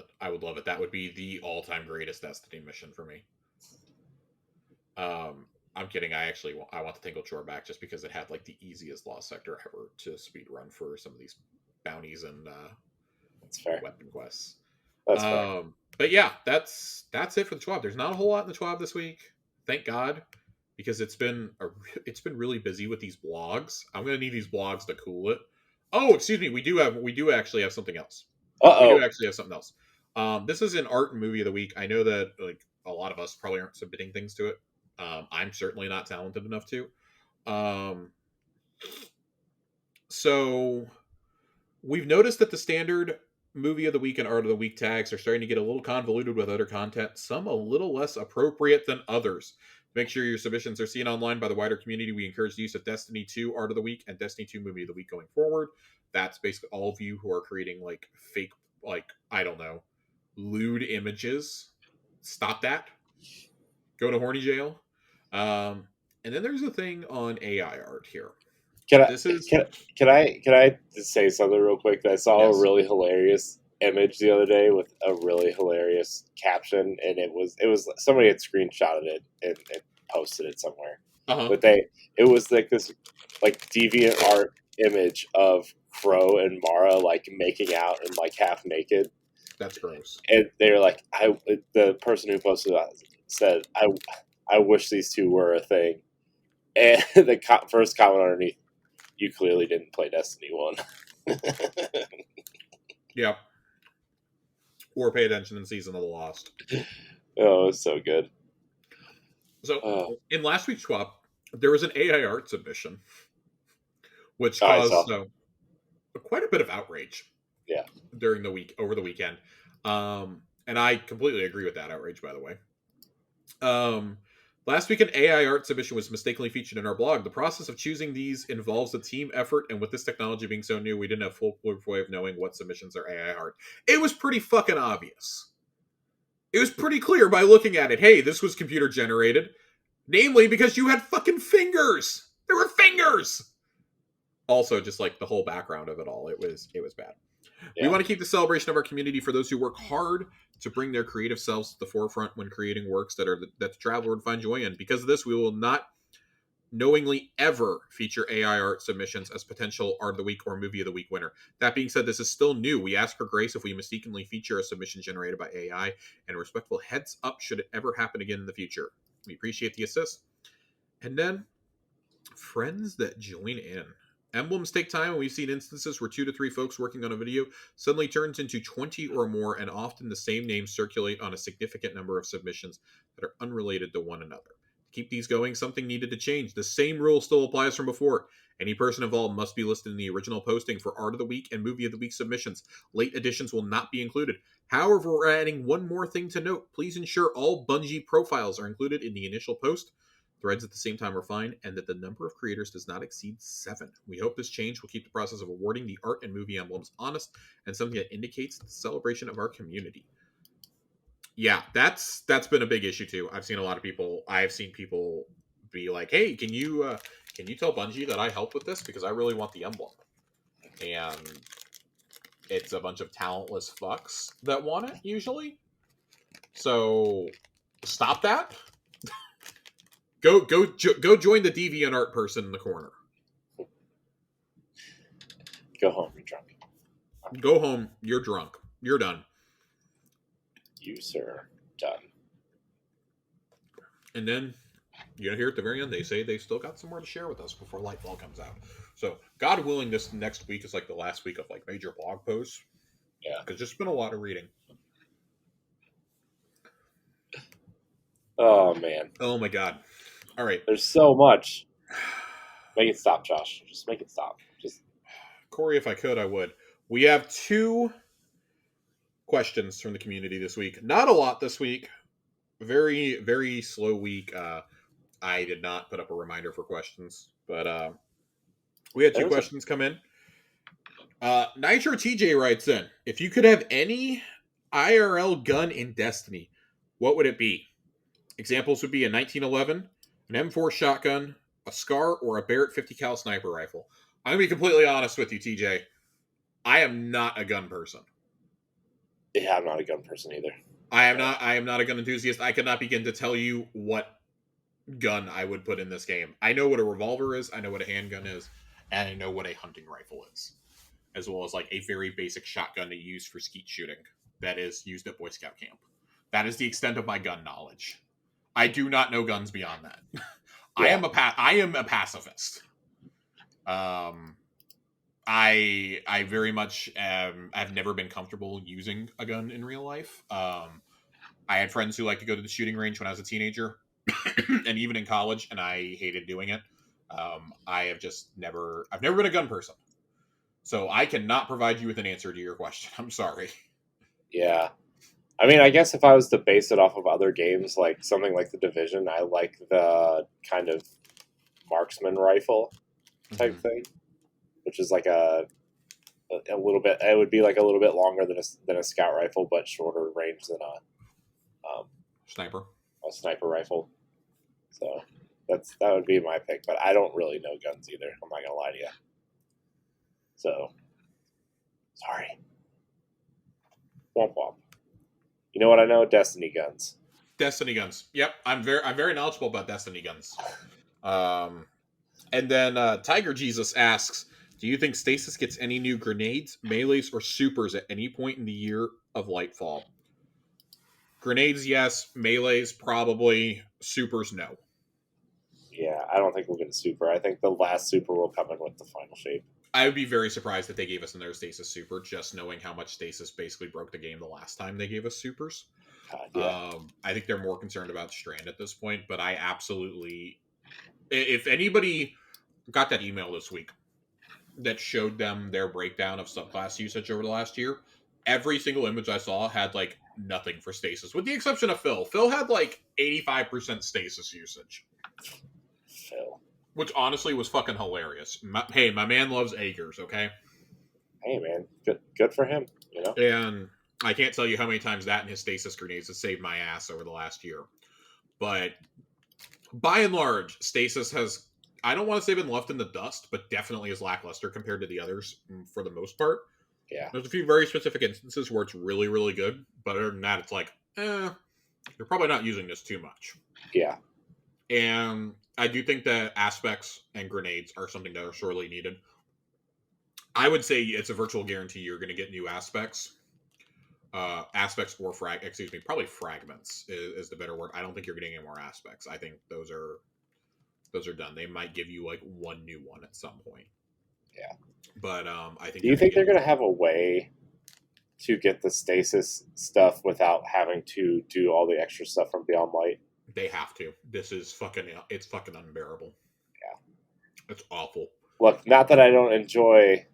it. That would be the all-time greatest Destiny mission for me. I'm kidding. I want the Tangled Shore back, just because it had like the easiest lost sector ever to speed run for some of these bounties and That's fair. Weapon quests. That's fair. But yeah, that's it for the TWAB. There's not a whole lot in the TWAB this week, thank God, because it's been really busy with these blogs. I'm gonna need these blogs to cool it. Oh, excuse me. We do actually have something else. Uh-oh. We do actually have something else. This is an art and movie of the week. I know that like a lot of us probably aren't submitting things to it. I'm certainly not talented enough to. So we've noticed that the standard movie of the week and art of the week tags are starting to get a little convoluted with other content, some a little less appropriate than others. Make sure your submissions are seen online by the wider community. We encourage the use of Destiny 2 art of the week and Destiny 2 movie of the week going forward. That's basically all of you who are creating like fake, like, I don't know, lewd images. Stop that. Go to horny jail. And then there's a thing on AI art here. Can I just say something real quick? I saw a really hilarious image the other day with a really hilarious caption, and it was somebody had screenshotted it and posted it somewhere. But it was like this like deviant art image of Crow and Mara like making out and like half naked. That's gross. And they're like, the person who posted that said, I wish these two were a thing. And the first comment underneath, you clearly didn't play Destiny 1. Yep. Or pay attention in Season of the Lost. Oh, it's so good. So, in last week's TWAB, there was an AI art submission, which I saw. caused quite a bit of outrage. Yeah. During the week, over the weekend. And I completely agree with that outrage, by the way. Last week, an AI art submission was mistakenly featured in our blog. The process of choosing these involves a team effort, and with this technology being so new, we didn't have full way of knowing what submissions are AI art. It was pretty fucking obvious. It was pretty clear by looking at it. Hey, this was computer generated. Namely, because you had fucking fingers. There were fingers. Also, just like the whole background of it all, it was bad. Yeah. We want to keep the celebration of our community for those who work hard to bring their creative selves to the forefront when creating works that the traveler would find joy in. Because of this, we will not knowingly ever feature AI art submissions as potential Art of the Week or Movie of the Week winner. That being said, this is still new. We ask for grace if we mistakenly feature a submission generated by AI, and a respectful heads up should it ever happen again in the future. We appreciate the assist. And then, friends that join in. Emblems take time, and we've seen instances where 2 to 3 folks working on a video suddenly turns into 20 or more, and often the same names circulate on a significant number of submissions that are unrelated to one another. To keep these going, something needed to change. The same rule still applies from before. Any person involved must be listed in the original posting for Art of the Week and Movie of the Week submissions. Late additions will not be included. However, we're adding one more thing to note. Please ensure all Bungie profiles are included in the initial post. Threads at the same time are fine, and that the number of creators does not exceed 7. We hope this change will keep the process of awarding the art and movie emblems honest and something that indicates the celebration of our community. Yeah, that's been a big issue too. I've seen people be like, "Hey, can you tell Bungie that I helped with this because I really want the emblem?" And it's a bunch of talentless fucks that want it usually. So stop that. Go join the DeviantArt person in the corner. Go home, you're drunk. Go home, you're drunk. You're done. You, sir, done. And then, here at the very end, they say they still got some more to share with us before Lightfall comes out. So, God willing, this next week is like the last week of like major blog posts. Yeah. Because there's been a lot of reading. Oh, man. Oh, my God. All right. There's so much. Make it stop, Josh. Just make it stop. Corey, if I could, I would. We have 2 questions from the community this week. Not a lot this week. Very, very slow week. I did not put up a reminder for questions, but we had 2 questions come in. Nitro TJ writes in, if you could have any IRL gun in Destiny, what would it be? Examples would be a 1911, an M4 shotgun, a SCAR, or a Barrett 50 cal sniper rifle. I'm going to be completely honest with you, TJ. I am not a gun person. Yeah, I'm not a gun person either. I am not a gun enthusiast. I cannot begin to tell you what gun I would put in this game. I know what a revolver is, I know what a handgun is, and I know what a hunting rifle is. As well as like a very basic shotgun to use for skeet shooting that is used at Boy Scout camp. That is the extent of my gun knowledge. I do not know guns beyond that. Yeah. I am a pacifist. I very much have never been comfortable using a gun in real life. I had friends who liked to go to the shooting range when I was a teenager and even in college, and I hated doing it. I've never been a gun person. So I cannot provide you with an answer to your question. I'm sorry. Yeah. I mean, I guess if I was to base it off of other games, like something like The Division, I like the kind of marksman rifle type thing, which is like a little bit. It would be like a little bit longer than a scout rifle, but shorter range than a sniper rifle. So that would be my pick. But I don't really know guns either. I'm not gonna lie to you. So sorry. Womp womp. You know what I know? Destiny guns. Destiny guns. Yep, I'm very knowledgeable about Destiny guns. And then Tiger Jesus asks, do you think Stasis gets any new grenades, melees, or supers at any point in the year of Lightfall? Grenades, yes. Melees, probably. Supers, no. Yeah, I don't think we'll get a super. I think the last super will come in with the final shape. I would be very surprised if they gave us another Stasis Super, just knowing how much Stasis basically broke the game the last time they gave us Supers. God, yeah. I think they're more concerned about Strand at this point, but I absolutely... If anybody got that email this week that showed them their breakdown of subclass usage over the last year, every single image I saw had, like, nothing for Stasis, with the exception of Phil. Phil had, like, 85% Stasis usage. Phil. Which honestly was fucking hilarious. Hey, my man loves Agers, okay? Hey, man. Good for him, you know? And I can't tell you how many times that and his stasis grenades has saved my ass over the last year. But by and large, stasis has, I don't want to say been left in the dust, but definitely is lackluster compared to the others for the most part. Yeah. There's a few very specific instances where it's really, really good. But other than that, it's like, you're probably not using this too much. Yeah. And I do think that aspects and grenades are something that are sorely needed. I would say it's a virtual guarantee you're going to get new aspects. Aspects or probably fragments is the better word. I don't think you're getting any more aspects. I think those are done. They might give you like one new one at some point. Yeah. But I think. Do you think they're going to have a way to get the stasis stuff without having to do all the extra stuff from Beyond Light? They have to. This is fucking. It's fucking unbearable. Yeah. It's awful. Look, not that I didn't enjoy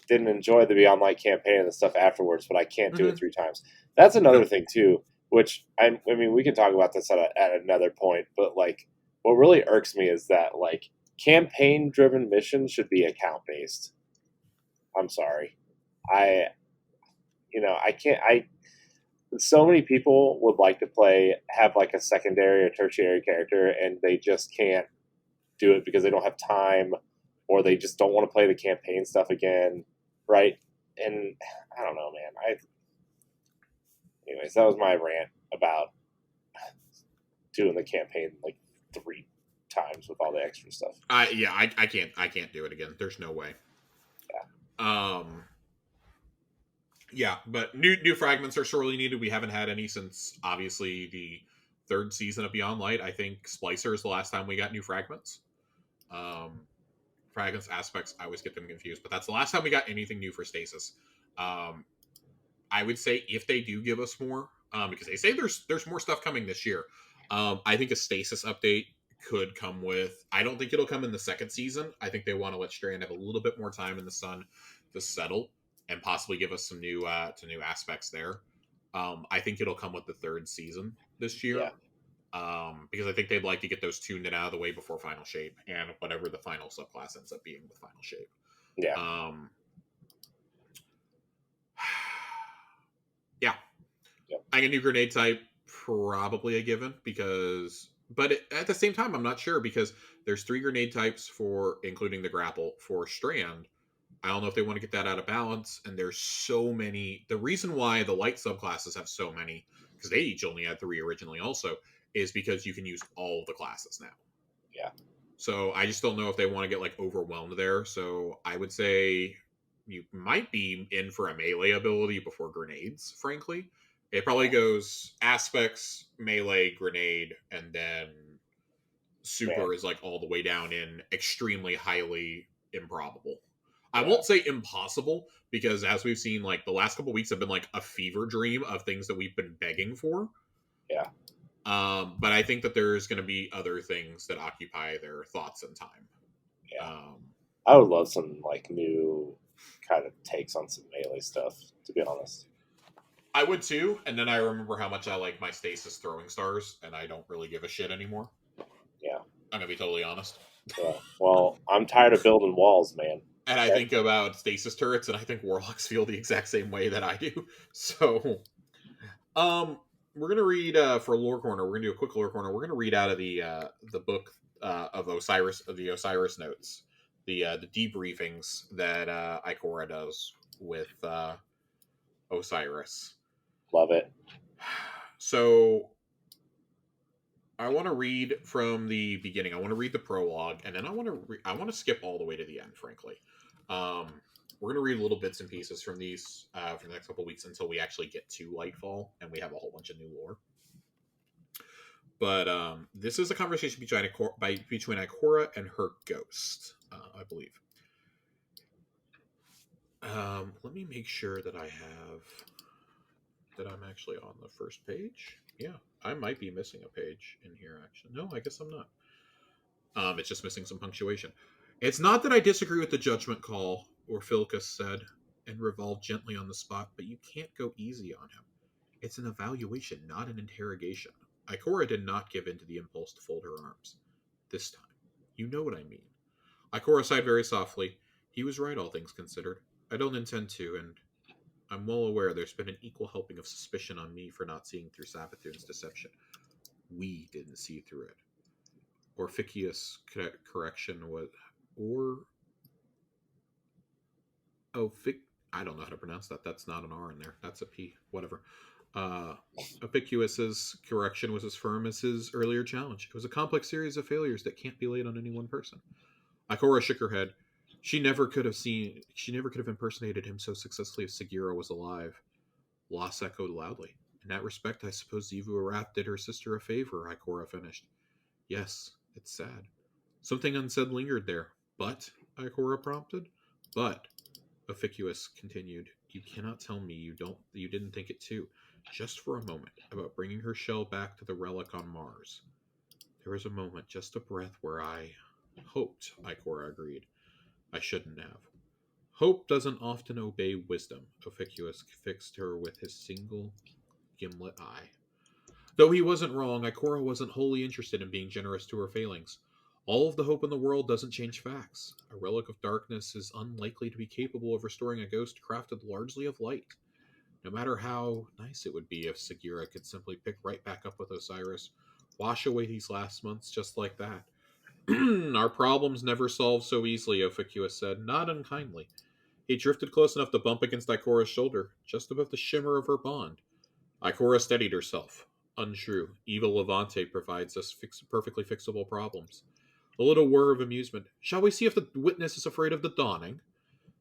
the Beyond Light campaign and the stuff afterwards, but I can't do it 3 times. That's another thing too, which I mean, we can talk about this at another point, but like, what really irks me is that like campaign-driven missions should be account-based. I'm sorry, I can't. So many people would like to have like a secondary or tertiary character, and they just can't do it because they don't have time, or they just don't want to play the campaign stuff again, right? And I don't know, man. Anyways, that was my rant about doing the campaign like 3 times with all the extra stuff. I can't do it again. There's no way. Yeah. Yeah, but new fragments are sorely needed. We haven't had any since obviously the 3rd season of Beyond Light. I think Splicer is the last time we got new fragments. Fragments, aspects, I always get them confused, but that's the last time we got anything new for stasis. I would say if they do give us more, because they say there's more stuff coming this year. I think a stasis update could come with. I don't think it'll come in the 2nd season. I think they want to let Strand have a little bit more time in the sun to settle and possibly give us some new aspects there. I think it'll come with the 3rd season this year. Yeah. Because I think they'd like to get those 2 knit out of the way before final shape and whatever the final subclass ends up being with final shape. Yeah. Yeah. Yep. I get a new grenade type, probably a given, but at the same time, I'm not sure because there's 3 grenade types including the grapple for Strand. I don't know if they want to get that out of balance, and there's so many. The reason why the light subclasses have so many, because they each only had 3 originally also, is because you can use all of the classes now. Yeah. So I just don't know if they want to get like overwhelmed there. So I would say you might be in for a melee ability before grenades, frankly. It probably goes aspects, melee, grenade, and then super is like all the way down in extremely highly improbable. I won't say impossible, because as we've seen, like the last couple weeks have been like a fever dream of things that we've been begging for. Yeah. But I think that there's going to be other things that occupy their thoughts and time. Yeah. I would love some like new kind of takes on some melee stuff, to be honest. I would too, and then I remember how much I like my stasis throwing stars, and I don't really give a shit anymore. Yeah. I'm going to be totally honest. Yeah. Well, I'm tired of building walls, man. And I think about stasis turrets, and I think warlocks feel the exact same way that I do. So, we're gonna read for lore corner. We're gonna do a quick lore corner. We're gonna read out of the book of the Osiris notes, the debriefings that Ikora does with Osiris. Love it. So, I want to read from the beginning. I want to read the prologue, and then I want to skip all the way to the end. Frankly, we're going to read little bits and pieces from these for the next couple weeks until we actually get to Lightfall and we have a whole bunch of new lore. But this is a conversation between Ikora and her ghost, I believe. Let me make sure that I'm actually on the first page. Yeah, I might be missing a page in here. Actually, no, I guess I'm not. It's just missing some punctuation. It's not that I disagree with the judgment call, or Philcus said, and revolved gently on the spot, but you can't go easy on him. It's an evaluation, not an interrogation. Ikora did not give in to the impulse to fold her arms. This time. You know what I mean. Ikora sighed very softly. He was right, all things considered. I don't intend to, and I'm well aware there's been an equal helping of suspicion on me for not seeing through Sabathun's deception. We didn't see through it. Orphiceus correction was, or oh, I don't know how to pronounce that. That's not an R in there. That's a P. Whatever. Ophicuous's correction was as firm as his earlier challenge. It was a complex series of failures that can't be laid on any one person. Ikora shook her head. She never could have impersonated him so successfully if Segura was alive. Loss echoed loudly. In that respect, I suppose Zivu Arath did her sister a favor, Ikora finished. Yes, it's sad. Something unsaid lingered there. But, Ikora prompted. But, Ophicuous continued, you cannot tell me you didn't think it too, just for a moment, about bringing her shell back to the relic on Mars. There was a moment, just a breath, where I hoped, Ikora agreed. I shouldn't have. Hope doesn't often obey wisdom, Ophicuous fixed her with his single gimlet eye. Though he wasn't wrong, Ikora wasn't wholly interested in being generous to her failings. All of the hope in the world doesn't change facts. A relic of darkness is unlikely to be capable of restoring a ghost crafted largely of light. No matter how nice it would be if Segura could simply pick right back up with Osiris, wash away these last months just like that. Our problems never solve so easily, Ophicuous said, not unkindly. He drifted close enough to bump against Ikora's shoulder, just above the shimmer of her bond. Ikora steadied herself. Untrue. Evil Levante provides us perfectly fixable problems. A little whir of amusement. Shall we see if the witness is afraid of the dawning?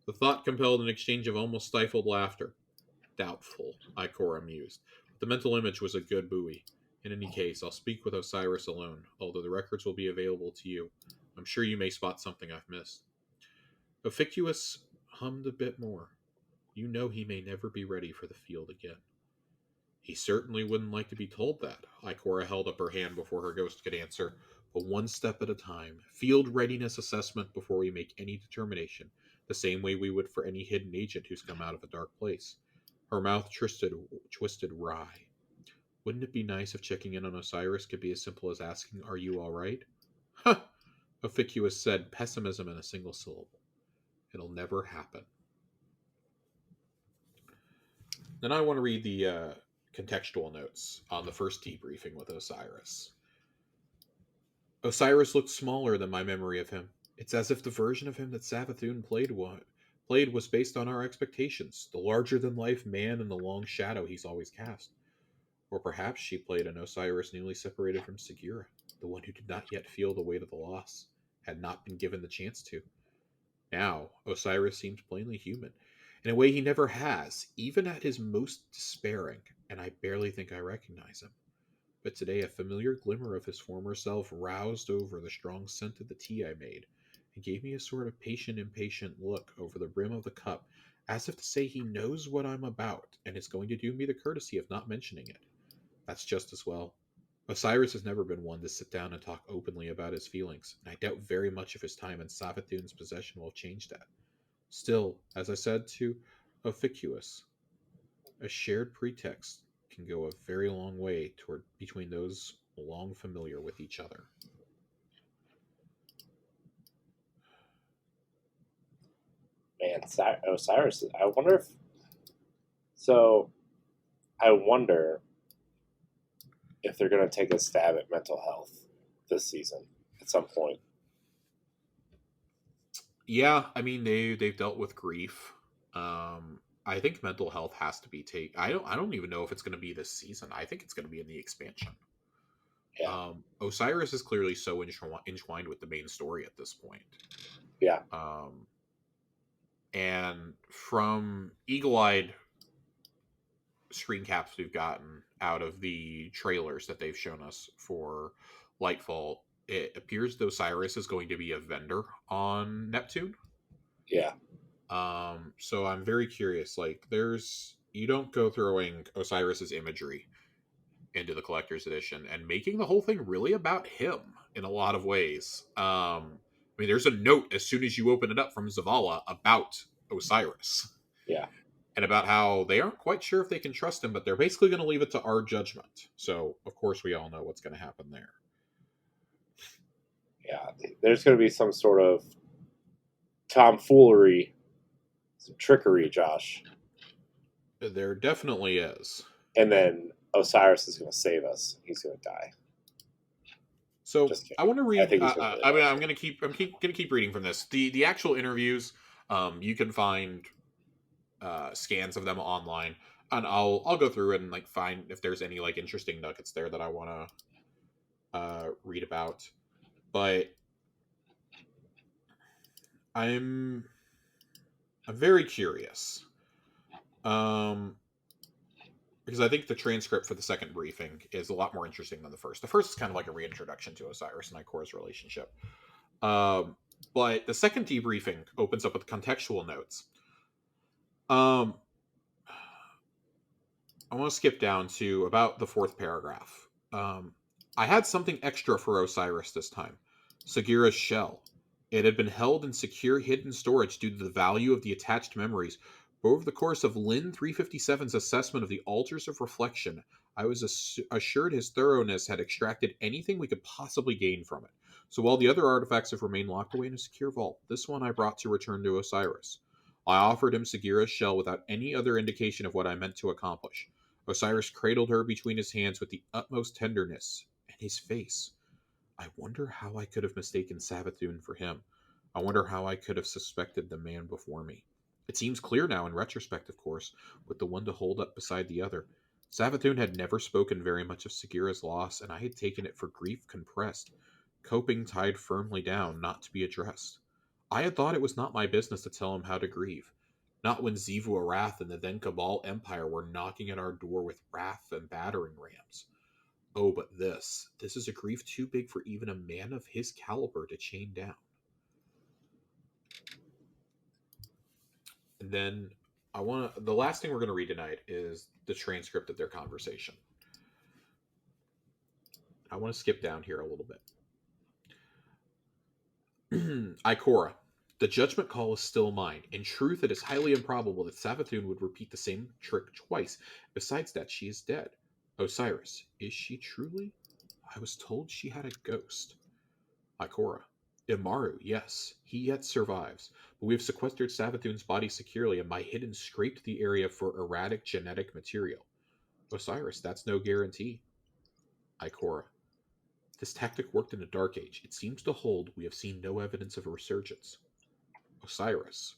The thought compelled an exchange of almost stifled laughter. Doubtful, Ikora mused. But the mental image was a good buoy. In any case, I'll speak with Osiris alone, although the records will be available to you. I'm sure you may spot something I've missed. Ophicuous hummed a bit more. You know he may never be ready for the field again. He certainly wouldn't like to be told that. Ikora held up her hand before her ghost could answer. But one step at a time. Field readiness assessment before we make any determination. The same way we would for any hidden agent who's come out of a dark place. Her mouth twisted wry. Wouldn't it be nice if checking in on Osiris could be as simple as asking, are you alright? Huh! Ophicuous said, pessimism in a single syllable. It'll never happen. Then I want to read the contextual notes on the first debriefing with Osiris. Osiris looked smaller than my memory of him. It's as if the version of him that Savathun played was based on our expectations, the larger-than-life man in the long shadow he's always cast. Or perhaps she played an Osiris newly separated from Segura, the one who did not yet feel the weight of the loss, had not been given the chance to. Now, Osiris seems plainly human, in a way he never has, even at his most despairing, and I barely think I recognize him. But today a familiar glimmer of his former self roused over the strong scent of the tea I made, and gave me a sort of patient, impatient look over the brim of the cup, as if to say he knows what I'm about, and is going to do me the courtesy of not mentioning it. That's just as well. Osiris has never been one to sit down and talk openly about his feelings, and I doubt very much if his time in Savathun's possession will change that. Still, as I said to Ophicuous, a shared pretext can go a very long way toward between those long familiar with each other. Man, Osiris. I wonder if. So, I wonder if they're going to take a stab at mental health this season at some point. Yeah, I mean they've dealt with grief. I think mental health has to be taken. I don't even know if it's going to be this season. I think it's going to be in the expansion. Yeah. Osiris is clearly so entwined with the main story at this point. Yeah. And from eagle-eyed screen caps we've gotten out of the trailers that they've shown us for Lightfall, it appears that Osiris is going to be a vendor on Neptune. Yeah. So I'm very curious. Like, you don't go throwing Osiris's imagery into the collector's edition and making the whole thing really about him in a lot of ways. I mean, there's a note as soon as you open it up from Zavala about Osiris Yeah. and about how they aren't quite sure if they can trust him, but they're basically going to leave it to our judgment. So, of course, we all know what's going to happen there. Yeah. There's going to be some sort of tomfoolery, some trickery, Josh. There definitely is. And then Osiris is going to save us. He's going to die. So I want to read. I think he's gonna I mean, I'm gonna keep reading from this. The actual interviews, you can find scans of them online, and I'll go through and like find if there's any like interesting nuggets there that I want to read about. But I'm very curious, because I think the transcript for the second briefing is a lot more interesting than the first. The first is kind of like a reintroduction to Osiris and Ikora's relationship. But the second debriefing opens up with contextual notes. I want to skip down to about the fourth paragraph. I had something extra for Osiris this time. Sagira's shell. It had been held in secure hidden storage due to the value of the attached memories. But over the course of Lin 357's assessment of the altars of reflection, I was assured his thoroughness had extracted anything we could possibly gain from it. So while the other artifacts have remained locked away in a secure vault, this one I brought to return to Osiris. I offered him Sagira's shell without any other indication of what I meant to accomplish. Osiris cradled her between his hands with the utmost tenderness, and his face. I wonder how I could have mistaken Savathun for him. I wonder how I could have suspected the man before me. It seems clear now in retrospect, of course, with the one to hold up beside the other. Savathun had never spoken very much of Sagira's loss, and I had taken it for grief compressed, coping tied firmly down, not to be addressed. I had thought it was not my business to tell him how to grieve. Not when Xivu Arath and the then Cabal Empire were knocking at our door with wrath and battering rams. Oh, but this is a grief too big for even a man of his caliber to chain down. And then the last thing we're going to read tonight is the transcript of their conversation. I want to skip down here a little bit. Ikora, the judgment call is still mine. In truth, it is highly improbable that Savathun would repeat the same trick twice. Besides that, she is dead. Osiris, is she truly? I was told she had a ghost. Ikora, Imaru, yes, he yet survives, but we have sequestered Savathun's body securely, and my hidden scraped the area for erratic genetic material. Osiris, that's no guarantee. Ikora, this tactic worked in the Dark Age. It seems to hold. We have seen no evidence of a resurgence. Osiris,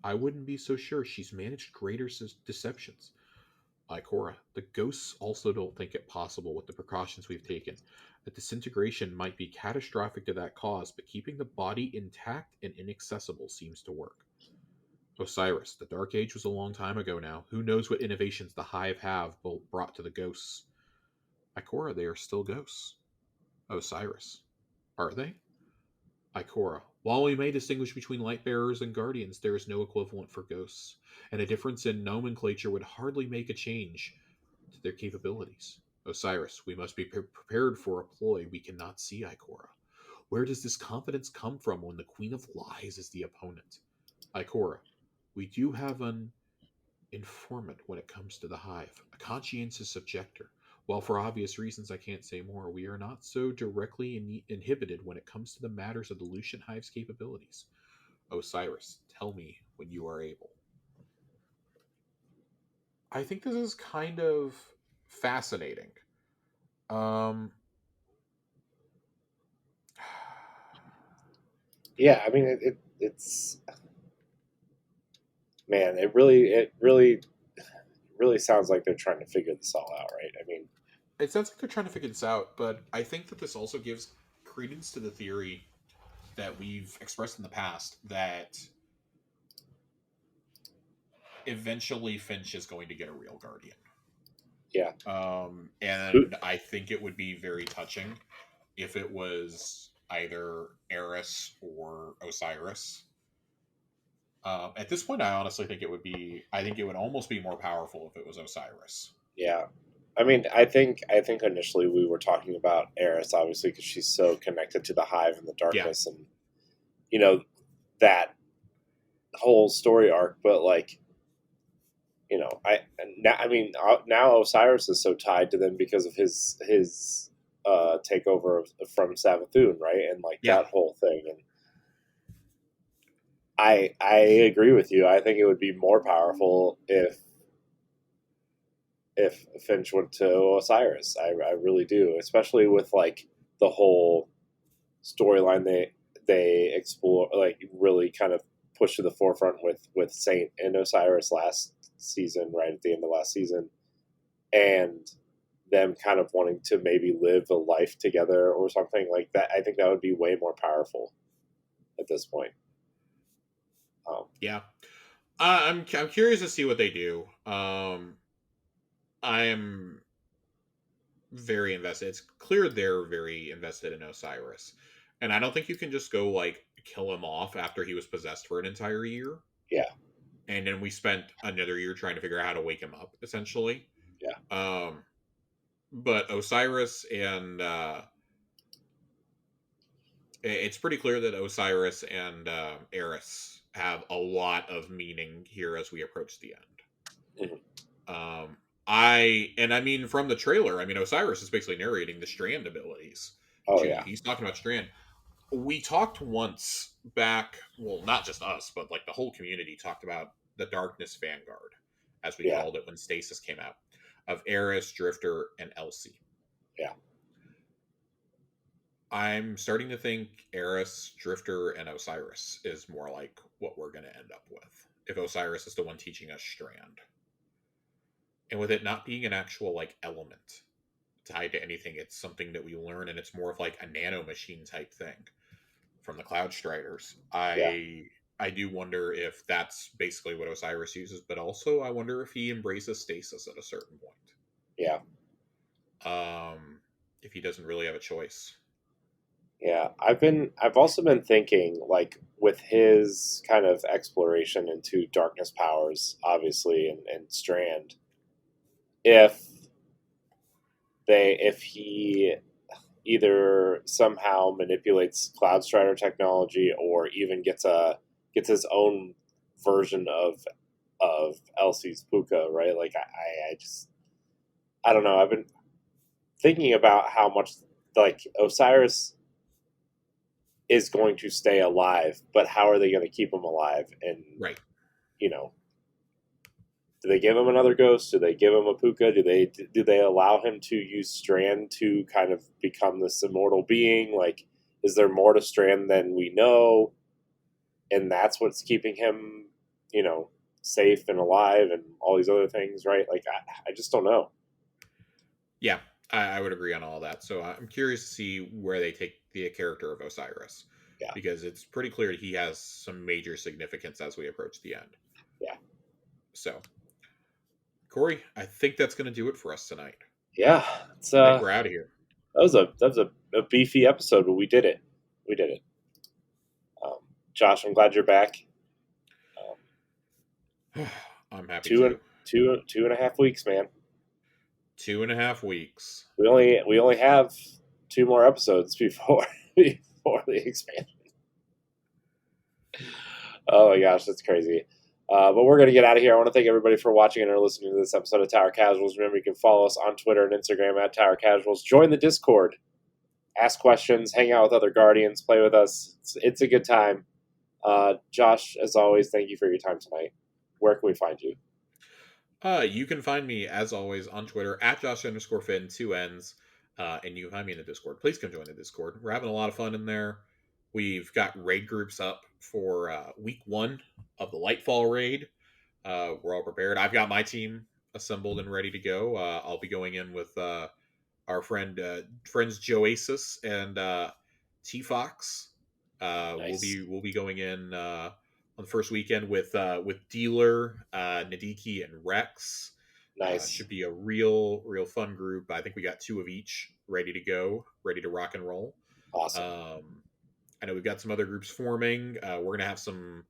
I wouldn't be so sure. She's managed greater deceptions. Ikora, the ghosts also don't think it possible with the precautions we've taken. A disintegration might be catastrophic to that cause, but keeping the body intact and inaccessible seems to work. Osiris, the Dark Age was a long time ago now. Who knows what innovations the Hive have brought to the ghosts? Ikora, they are still ghosts. Osiris, are they? Ikora, while we may distinguish between light bearers and guardians, there is no equivalent for ghosts, and a difference in nomenclature would hardly make a change to their capabilities. Osiris, we must be prepared for a ploy we cannot see, Ikora. Where does this confidence come from when the Queen of Lies is the opponent? Ikora, we do have an informant when it comes to the Hive, a conscientious objector. While for obvious reasons I can't say more, we are not so directly inhibited when it comes to the matters of the Lucian Hive's capabilities. Osiris, tell me when you are able. I think this is kind of fascinating. Yeah, I mean it's man, it really sounds like they're trying to figure this all out, right? I mean, it sounds like they're trying to figure this out, but I think that this also gives credence to the theory that we've expressed in the past that eventually Finch is going to get a real guardian. Yeah. And I think it would be very touching if it was either Eris or Osiris. At this point, I honestly think it would be. I think it would almost be more powerful if it was Osiris. Yeah. I mean, I think initially we were talking about Eris, obviously, because she's so connected to the hive and the Yeah, darkness, and you know that whole story arc. But like, now Osiris is so tied to them because of his takeover from Savathun, right? And like yeah, that whole thing. And I agree with you. I think it would be more powerful if Finch went to Osiris. I really do, especially with like the whole storyline they explore, like really kind of push to the forefront with Saint and Osiris last season, right at the end of last season, and them kind of wanting to maybe live a life together or something like that. I think that would be way more powerful at this point. yeah. I'm curious to see what they do. I'm very invested. It's clear they're very invested in Osiris, and I don't think you can just go like kill him off after he was possessed for an entire year, Yeah, and then we spent another year trying to figure out how to wake him up, essentially. yeah, Um, but Osiris and it's pretty clear that Osiris and Eris have a lot of meaning here as we approach the end. hmm I mean from the trailer, I mean Osiris is basically narrating the Strand abilities oh to you. yeah, He's talking about Strand. We talked once back, well, not just us, but like the whole community talked about the Darkness Vanguard, as we yeah, called it when Stasis came out, of Eris, Drifter, and Elsie. yeah, I'm starting to think Eris, Drifter, and Osiris is more like what we're going to end up with. If Osiris is the one teaching us Strand. And with it not being an actual like element tied to anything, it's something that we learn and it's more of like a nano machine type thing from the Cloud Striders. yeah, I do wonder if that's basically what Osiris uses, but also I wonder if he embraces stasis at a certain point. yeah. If he doesn't really have a choice. Yeah, I've also been thinking like with his kind of exploration into darkness powers, obviously, and Strand, if if he either somehow manipulates Cloud Strider technology or even gets his own version of Elsie's Puka, right? Like I just I don't know. I've been thinking about how much like Osiris is going to stay alive, but how are they going to keep him alive? And Right. you know, do they give him another ghost? Do they give him a puka? Do they allow him to use Strand to kind of become this immortal being? Like, is there more to Strand than we know? And that's what's keeping him, safe and alive, and all these other things, right? Like, I just don't know. Yeah, I would agree on all that. So I'm curious to see where they take the character of Osiris, Yeah, because it's pretty clear he has some major significance as we approach the end. yeah, So, Corey, I think that's going to do it for us tonight. yeah. It's I think we're out of here. that was a beefy episode, but we did it. We did it. Um, Josh, I'm glad you're back. I'm happy Two and to. 2.5 weeks, man. 2.5 weeks. We only have 2 more episodes before before the expansion. Oh my gosh, that's crazy. But we're going to get out of here. I want to thank everybody for watching and or listening to this episode of Tower Casuals. Remember, you can follow us on Twitter and Instagram at Tower Casuals. Join the Discord. Ask questions. Hang out with other Guardians. Play with us. It's a good time. Josh, as always, thank you for your time tonight. Where can we find you? You can find me, as always, on Twitter at Josh_Finn, 2 N's. And you can find me in the Discord. Please come join the Discord. We're having a lot of fun in there. We've got raid groups up for week 1 of the Lightfall raid. We're all prepared. I've got my team assembled and ready to go. I'll be going in with our friends Joasis and T Fox. Nice. We'll be going in on the first weekend with Dealer, Nadiki, and Rex. Nice. Should be a real fun group. I think we got 2 of each ready to go, ready to rock and roll. Awesome. I know we've got some other groups forming. We're gonna have some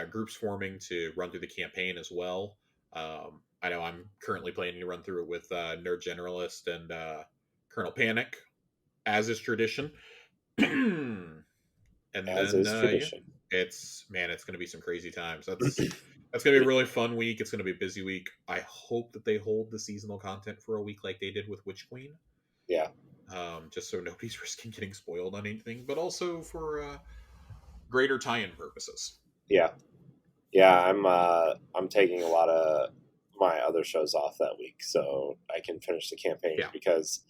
groups forming to run through the campaign as well. I know I'm currently planning to run through it with Nerd Generalist and Colonel Panic, as is tradition. And As then is yeah, tradition. it's going to be some crazy times. That's going to be a really fun week. It's going to be a busy week. I hope that they hold the seasonal content for a week like they did with Witch Queen. Yeah. Just so nobody's risking getting spoiled on anything, but also for greater tie-in purposes. Yeah. I'm taking a lot of my other shows off that week so I can finish the campaign Yeah. because,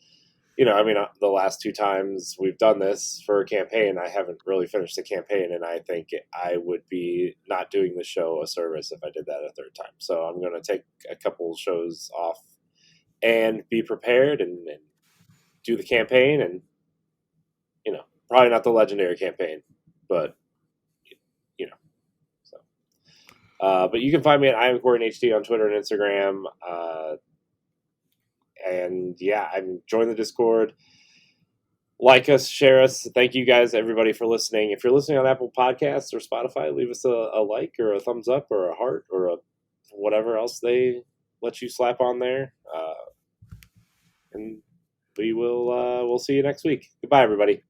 the last 2 times we've done this for a campaign, I haven't really finished the campaign, and I think I would be not doing the show a service if I did that a third time. So I'm going to take a couple shows off and be prepared and do the campaign, and probably not the legendary campaign, but so. But you can find me at I am Corey HD on Twitter and Instagram. And yeah, join the Discord. Like us, share us. Thank you guys, everybody, for listening. If you're listening on Apple Podcasts or Spotify, leave us a like or a thumbs up or a heart or whatever else they let you slap on there. And we'll see you next week. Goodbye, everybody.